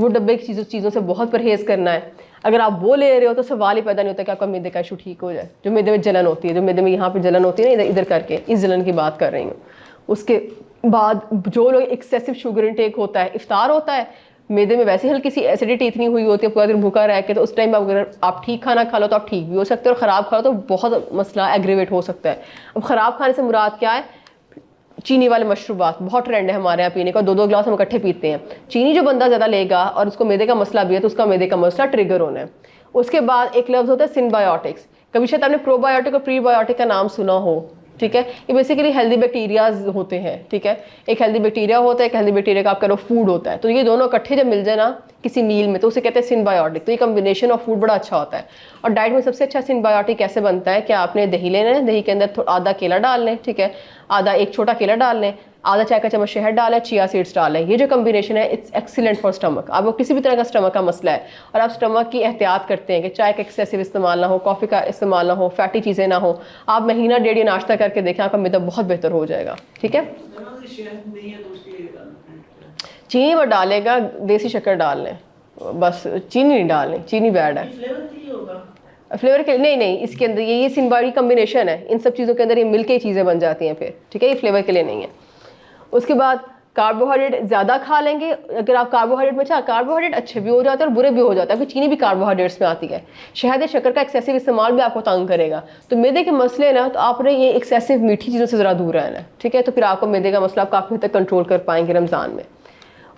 वो डब्बे की चीज़ों से बहुत परहेज़ करना है। अगर आप वो ले रहे हो तो सवाल ही पैदा नहीं होता कि आपका मैदे का इशू ठीक हो जाए। जो मैदे में जलन होती है, जो मैदे में यहाँ पर जलन होती है ना, इधर करके, इस जलन की बात कर रही हूँ। उसके बाद जो लोग एक्सेसिव शुगर इनटेक होता है, इफ्तार होता है, मैदे में वैसे हल्की सी एसिडिटी इतनी हुई होती है पूरा दिन भूखा रह के, तो उस टाइम अगर आप ठीक खाना खा लो तो आप ठीक भी हो सकते हो, और ख़राब खाओ तो बहुत मसला एग्रीवेट हो सकता है। अब ख़राब खाने से मुराद क्या है? चीनी वाले मशरूबात बहुत ट्रेंड है हमारे यहाँ पीने का, 2-2 गिलास हम इकट्ठे पीते हैं। चीनी जो बंदा ज़्यादा लेगा और उसको मैदे का मसला भी है, तो उसका मैदे का मसला ट्रिगर होना है। उसके बाद एक लफ्ज़ होता है सिनबायोटिक्स। कभी शायद आपने प्रोबायोटिक और प्रीबायोटिक का नाम सुना हो, ठीक है। ये बेसिकली हेल्दी बैक्टीरियाज होते हैं, ठीक है। एक हेल्दी बैक्टीरिया होता है, एक हेल्दी बैक्टीरिया का आप करो फूड होता है। तो ये दोनों इकट्ठे जब मिल जाए ना किसी मील में, तो उसे कहते हैं सिनबायोटिक। तो ये कम्बिनेशन ऑफ फूड बड़ा अच्छा होता है। और डाइट में सबसे अच्छा सिनबायोटिक कैसे बनता है कि आपने दही लेना है, दही के अंदर आधा केला डाल लें, ठीक है, एक छोटा केला डाल लें, आधा चाय का चम्मच शहद डालें, चिया सीड्स डालें। ये जो कम्बिनेशन है इट्स एक्सीलेंट फॉर स्टमक। आपको किसी भी तरह का स्टमक का मसला है और आप स्टमक की एहतियात करते हैं कि चाय का एक्सेसिव इस्तेमाल ना हो, कॉफ़ी का इस्तेमाल ना हो, फैटी चीज़ें ना हो, आप महीना डेढ़ नाश्ता करके देखें, आपका मैदा बहुत बेहतर हो जाएगा, ठीक है। चीनी मत डालेगा, देसी शक्कर डाल लें, बस चीनी नहीं डालें, चीनी बैड है फ्लेवर के लिए। नहीं, इसके अंदर ये सिनबायोटिक कम्बिनेशन है, इन सब चीज़ों के अंदर ये मिल के चीज़ें बन जाती हैं फिर, ठीक है। ये फ्लेवर के लिए नहीं है। उसके बाद कार्बोहाइड्रेट ज़्यादा खा लेंगे, अगर आप कार्बोहाइड्रेट में कार्बोहाइड्रेट अच्छे भी हो जाते हैं और बुरे भी हो जाते हैं, क्योंकि चीनी भी कार्बोहाइड्रेट्स में आती है। शहद शक्कर का एक्सेसिव इस्तेमाल भी आपको तंग करेगा। तो मैदे के मसले ना, तो आपने ये एक्सेसिव मीठी चीज़ों से ज़रा दूर रहना है, ठीक है। तो फिर आपको मैदे का मसला आप काफ़ी हद तक कंट्रोल कर पाएंगे रमज़ान में।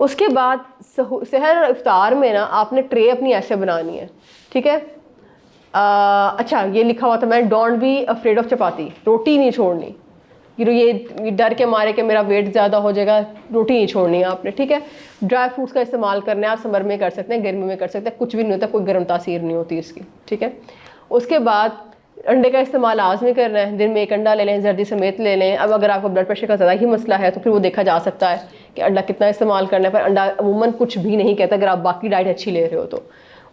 उसके बाद सहर और इफ्तार में ना आपने ट्रे अपनी ऐसे बनानी है, ठीक है। अच्छा, ये लिखा हुआ था मैं, डोंट बी अफ्रेड ऑफ चपाती, रोटी नहीं छोड़नी। ये डर के मारे कि मेरा वेट ज़्यादा हो जाएगा, रोटी नहीं छोड़नी है आपने, ठीक है। ड्राई फ्रूट्स का इस्तेमाल करना है, आप समर में कर सकते हैं, गर्मी में कर सकते हैं, कुछ भी नहीं होता, कोई गर्म तासीर नहीं होती इसकी, ठीक है। उसके बाद अंडे का इस्तेमाल लाजमी करना है, दिन में 1 अंडा ले लें, जर्दी समेत ले लें। अब अगर आपको ब्लड प्रेशर का ज़्यादा ही मसला है तो फिर वो देखा जा सकता है कि अंडा कितना इस्तेमाल करना है, पर अंडा अमूमन कुछ भी नहीं कहता अगर आप बाकी डाइट अच्छी ले रहे हो तो।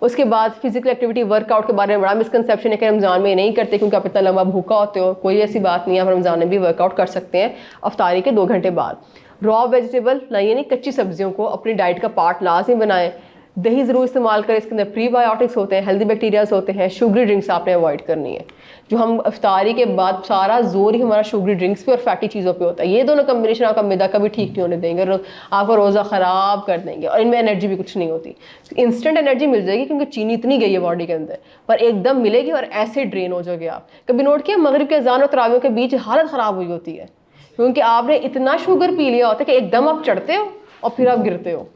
उसके बाद फिजिकल एक्टिविटी, वर्कआउट के बारे में बड़ा मिसकंसेप्शन है कि रमज़ान में नहीं करते क्योंकि आप इतना लंबा भूखा होते हो। कोई ऐसी बात नहीं है, आप रमज़ान में भी वर्कआउट कर सकते हैं अफ्तारी के 2 घंटे बाद। रॉ वेजिटेबल यानी कच्ची सब्जियों को अपनी डाइट का पार्ट लाजमी बनाएं। दही ज़रूर इस्तेमाल करें, इसके अंदर प्रीबायोटिक्स होते हैं, हेल्दी बैक्टीरियाज होते हैं। शुगरी ड्रिंक्स आपने अवॉइड करनी है। जो हम इफ्तारी के बाद सारा जोर ही हमारा शुगरी ड्रिंक्स पे और फैटी चीज़ों पे होता है। ये दोनों कम्बिनेशन आपका मैदा कभी ठीक नहीं होने देंगे, आपका रोज़ा ख़राब कर देंगे, और इनमें एनर्जी भी कुछ नहीं होती। इंस्टेंट एनर्जी मिल जाएगी क्योंकि चीनी इतनी गई है बॉडी के अंदर, पर एकदम मिलेगी और ऐसे ड्रेन हो जाओगे आप। कभी नोट किया, मगरिब के अज़ान और तरावियों के बीच हालत ख़राब हुई होती है क्योंकि आपने इतना शुगर पी लिया होता है कि एकदम आप चढ़ते हो और फिर आप गिरते हो।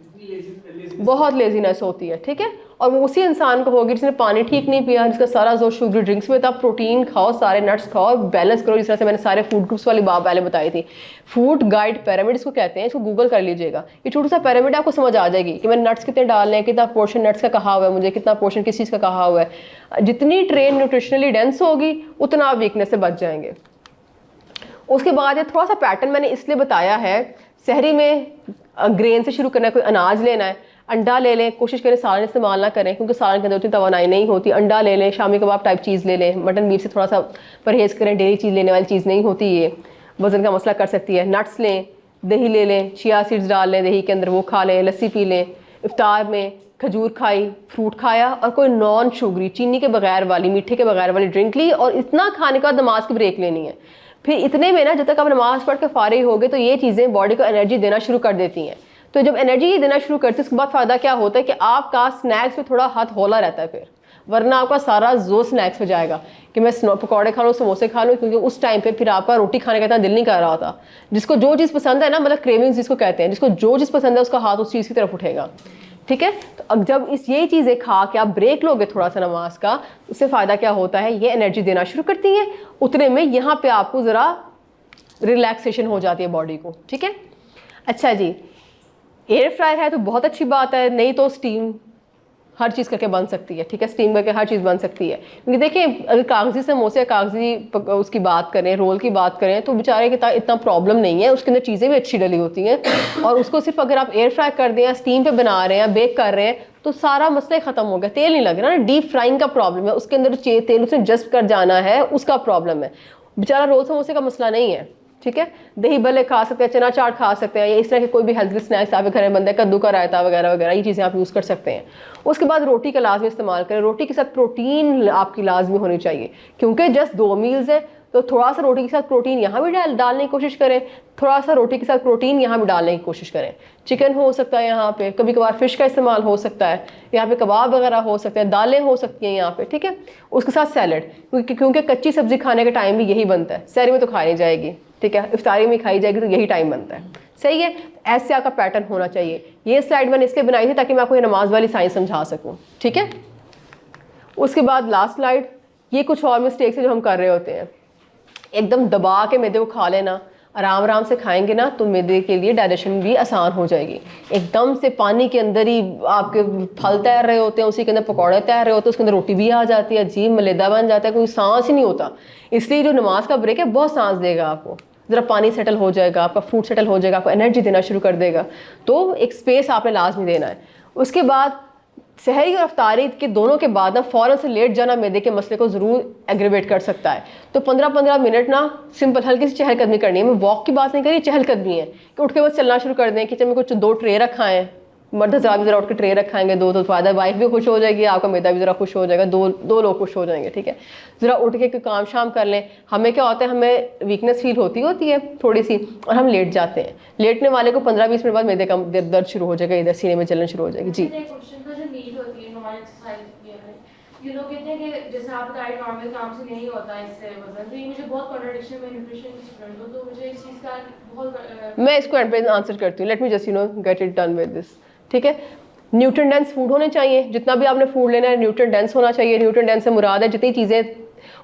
बहुत लेजीनेस होती है, ठीक है। और वो उसी इंसान को होगी जिसने पानी ठीक नहीं पिया, जिसका सारा जोर शुगर ड्रिंक्स में था। प्रोटीन खाओ, सारे नट्स खाओ, बैलेंस करो, जिस तरह से मैंने सारे फूड ग्रुप्स वाली बात पहले बताई थी। फूड गाइड पिरामिड इसको कहते हैं, इसको गूगल कर लीजिएगा। ये छोटा सा पिरामिड आपको समझ आ जाएगी कि मैंने नट्स कितने डालने हैं, कितना पोर्शन नट्स का कहा हुआ है, मुझे कितना पोर्शन किस चीज़ का कहा हुआ है। जितनी ट्रेन न्यूट्रिशनली डेंस होगी उतना आप वीकनेस से बच जाएंगे। उसके बाद ये थोड़ा सा पैटर्न मैंने इसलिए बताया है, सहरी में ग्रेन से शुरू करना है, कोई अनाज लेना है, अंडा ले लें, कोशिश करें सालन इस्तेमाल ना करें क्योंकि सालन के अंदर उतनी तवानाई नहीं होती। अंडा ले लें, शामी कबाब टाइप चीज़ ले लें, मटन मीट से थोड़ा सा परहेज़ करें, डेली चीज़ लेने वाली चीज़ नहीं होती, ये वज़न का मसला कर सकती है। नट्स लें, दही ले लें, चिया सीड्स डाल लें दही के अंदर, वो खा लें, लस्सी पी लें। इफ्तार में खजूर खाई, फ्रूट खाया और कोई नॉन शुगरी चीनी के बगैर वाली, मीठे के बगैर वाली ड्रिंक ली, और इतना खाने के बाद नमाज की ब्रेक लेनी है। फिर इतने में ना जब तक आप नमाज पढ़ के फारिग हो गए तो ये चीज़ें बॉडी को एनर्जी देना शुरू कर देती हैं। तो जब एनर्जी देना शुरू करती है उसके बाद फ़ायदा क्या होता है कि आपका स्नैक्स में थोड़ा हाथ हौला रहता है फिर, वरना आपका सारा जोर स्नैक्स पे जाएगा कि मैं पकौड़े खा लूँ, समोसे खा लूँ, क्योंकि उस टाइम पे फिर आपका रोटी खाने का इतना दिल नहीं कर रहा होता। जिसको जो चीज़ पसंद है ना, मतलब क्रेविंग्स जिसको कहते हैं, जिसको जो चीज़ पसंद है उसका हाथ उस चीज़ की तरफ उठेगा। ठीक है, तो अब जब यही चीज़ें खा के आप ब्रेक लोगे थोड़ा सा नमाज का, उससे फ़ायदा क्या होता है, ये एनर्जी देना शुरू करती है। उतने में यहाँ पे आपको ज़रा रिलैक्सेशन हो जाती है बॉडी को। ठीक है, अच्छा जी, एयर फ्रायर है तो बहुत अच्छी बात है, नहीं तो स्टीम हर चीज़ करके बन सकती है। ठीक है, स्टीम करके हर चीज़ बन सकती है। क्योंकि देखिए, अगर कागजी समोसे, कागजी उसकी बात करें, रोल की बात करें, तो बेचारे के इतना प्रॉब्लम नहीं है, उसके अंदर चीज़ें भी अच्छी डली होती हैं। और उसको सिर्फ अगर आप एयर फ्राई कर दें या स्टीम पे बना रहे हैं, बेक कर रहे हैं, तो सारा मसला ख़त्म हो गया। तेल नहीं लग रहा ना, डीप फ्राइंग का प्रॉब्लम है, उसके अंदर तेल उसने जस्ट कर जाना है, उसका प्रॉब्लम है। बेचारा रोल समोसे का मसला नहीं है। ठीक है, दही भल्ले खा सकते हैं, चना चाट खा सकते हैं, या इस तरह के कोई भी हेल्थी स्नैक्स आपके घर में बनते हैं, कद्दू का रायता वगैरह वगैरह, ये चीज़ें आप यूज़ कर सकते हैं। उसके बाद रोटी का लाजमी इस्तेमाल करें। रोटी के साथ प्रोटीन आपकी लाजमी होनी चाहिए, क्योंकि जस्ट 2 मील्स है, तो थोड़ा सा रोटी के साथ प्रोटीन यहाँ भी डालने की कोशिश करें, थोड़ा सा रोटी के साथ प्रोटीन यहाँ भी डालने की कोशिश करें। चिकन हो सकता है यहाँ पे, कभी कभार फिश का इस्तेमाल हो सकता है, यहाँ पे कबाब वगैरह हो सकते हैं, दालें हो सकती हैं यहाँ पे। ठीक है, उसके साथ सैलड, क्योंकि कच्ची सब्जी खाने का टाइम भी यही बनता है, सहरी में तो खाई नहीं जाएगी। ठीक है, इफ्तारी में खाई जाएगी, तो यही टाइम बनता है। सही है, ऐसे आपका पैटर्न होना चाहिए। ये स्लाइड मैंने इसलिए बनाई थी ताकि मैं आपको ये नमाज वाली साइंस समझा सकूँ। ठीक है, उसके बाद लास्ट स्लाइड, ये कुछ और मिस्टेक्स है जो हम कर रहे होते हैं। एकदम दबा के मैदे को खा लेना, आराम आराम से खाएंगे ना तो मैदे के लिए डाइजेशन भी आसान हो जाएगी। एकदम से पानी के अंदर ही आपके फल तैर रहे होते हैं, उसी के अंदर पकौड़े तैर रहे होते हैं, उसके अंदर रोटी भी आ जाती है, अजीब मलेदा बन जाता है, कोई सांस ही नहीं होता। इसलिए जो नमाज का ब्रेक है बहुत सांस देगा आपको, ज़रा पानी सेटल हो जाएगा, आपका फ्रूट सेटल हो जाएगा, आपको एनर्जी देना शुरू कर देगा। तो एक स्पेस आपने लाजमी देना है। उसके बाद सहरी और अफ्तारी के दोनों के बाद ना फ़ौरन से लेट जाना मैदे के मसले को ज़रूर एग्रीवेट कर सकता है। तो 15-15 मिनट ना सिंपल हल्की सी चहलकदमी करनी है। मैं वॉक की बात नहीं करी, चहलकदमी है कि उठ के बस चलना शुरू कर दें। किचन में कुछ 2 ट्रे रखा है, मर्द हज़ार भी ज़रा उठ के ट्रे रखाएंगे 2, तो फ़ायदा, वाइफ भी खुश हो जाएगी, आपका मैदा भी ज़रा खुश हो जाएगा, दो लोग खुश हो जाएंगे। ठीक है, ज़रा उठ के काम शाम कर लें। हमें क्या होता है, हमें वीकनेस फील होती है थोड़ी सी, और हम लेट जाते हैं। लेटने वाले को 15-20 मिनट बाद मैदे का दर्द शुरू हो जाएगा, इधर सीने में जलन शुरू हो जाएगी। जी, ये लोग कहते हैं कि जैसे आप डाइट नॉर्मल काम से नहीं होता इससे वजन, तो ये मुझे बहुत कॉन्ट्रडिक्शन में न्यूट्रिशन की स्टूडेंट हूं, तो मुझे इस चीज़ का बहुत मैं इसको एंड पे आंसर करती हूँ। Let me just get it done with this. ठीक है, न्यूट्रिएंट डेंस फूड होने चाहिए। जितना भी आपने फूड लेना है न्यूट्रिएंट डेंस होना चाहिए। न्यूट्रिएंट डेंस से मुराद है जितनी चीज़ें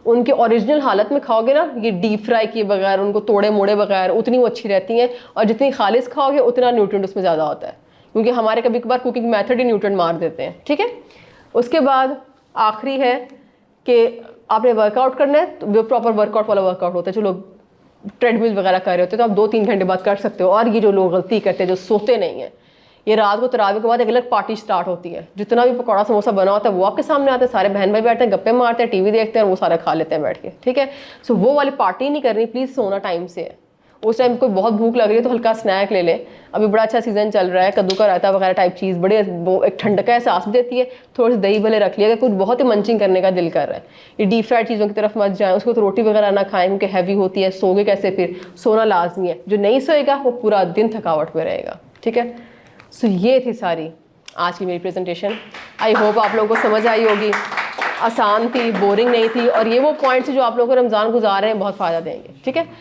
उनके ओरिजिनल हालत में खाओगे ना, ये डीप फ्राई किए बगैर, उनको तोड़े मोड़े बगैर, उतनी वो अच्छी रहती हैं। और जितनी खालिश खाओगे उतना न्यूट्रिएंट उसमें ज़्यादा होता है, क्योंकि हमारे कभी कभार कुकिंग मेथड ही न्यूट्रिएंट मार देते हैं। ठीक है, उसके बाद आखिरी है कि आपने वर्कआउट करना है, तो जो प्रॉपर वर्कआउट वाला वर्कआउट होता है, जो लोग ट्रेडमिल वगैरह कर रहे होते हैं, तो आप 2-3 घंटे बाद कर सकते हो। और ये जो लोग गलती करते हैं, जो सोते नहीं हैं, ये रात को तरावी के बाद एक अलग पार्टी स्टार्ट होती है। जितना भी पकौड़ा समोसा बना होता है वो आपके सामने आता है, सारे बहन भाई बैठते हैं, गप्पे मारते हैं, टीवी देखते हैं, और वो सारा खा लेते हैं बैठ के। ठीक है, सो वो वाली पार्टी नहीं करनी, प्लीज़ सोना टाइम से है। उस टाइम कोई बहुत भूख लग रही है तो हल्का स्नैक ले लें। अभी बड़ा अच्छा सीज़न चल रहा है, कद्दू का रायता वगैरह टाइप चीज़ बड़े एक ठंड का एहसास भी देती है। थोड़ी सी दही भले रख लिया, अगर कुछ बहुत ही मंचिंग करने का दिल कर रहा है। ये डीप फ्राइड चीज़ों की तरफ मत जाएं, उसको तो रोटी वगैरह ना खाएं क्योंकि हैवी होती है। सोगे कैसे फिर? सोना लाजमी है। जो नहीं सोएगा वो पूरा दिन थकावट में रहेगा। ठीक है, सो ये थी सारी आज की मेरी प्रेजेंटेशन। आई होप आप लोगों को समझ आई होगी, आसान थी, बोरिंग नहीं थी, और ये वो पॉइंट्स जो आप लोगों को रमज़ान गुजार रहे हैं बहुत फ़ायदा देंगे। ठीक है।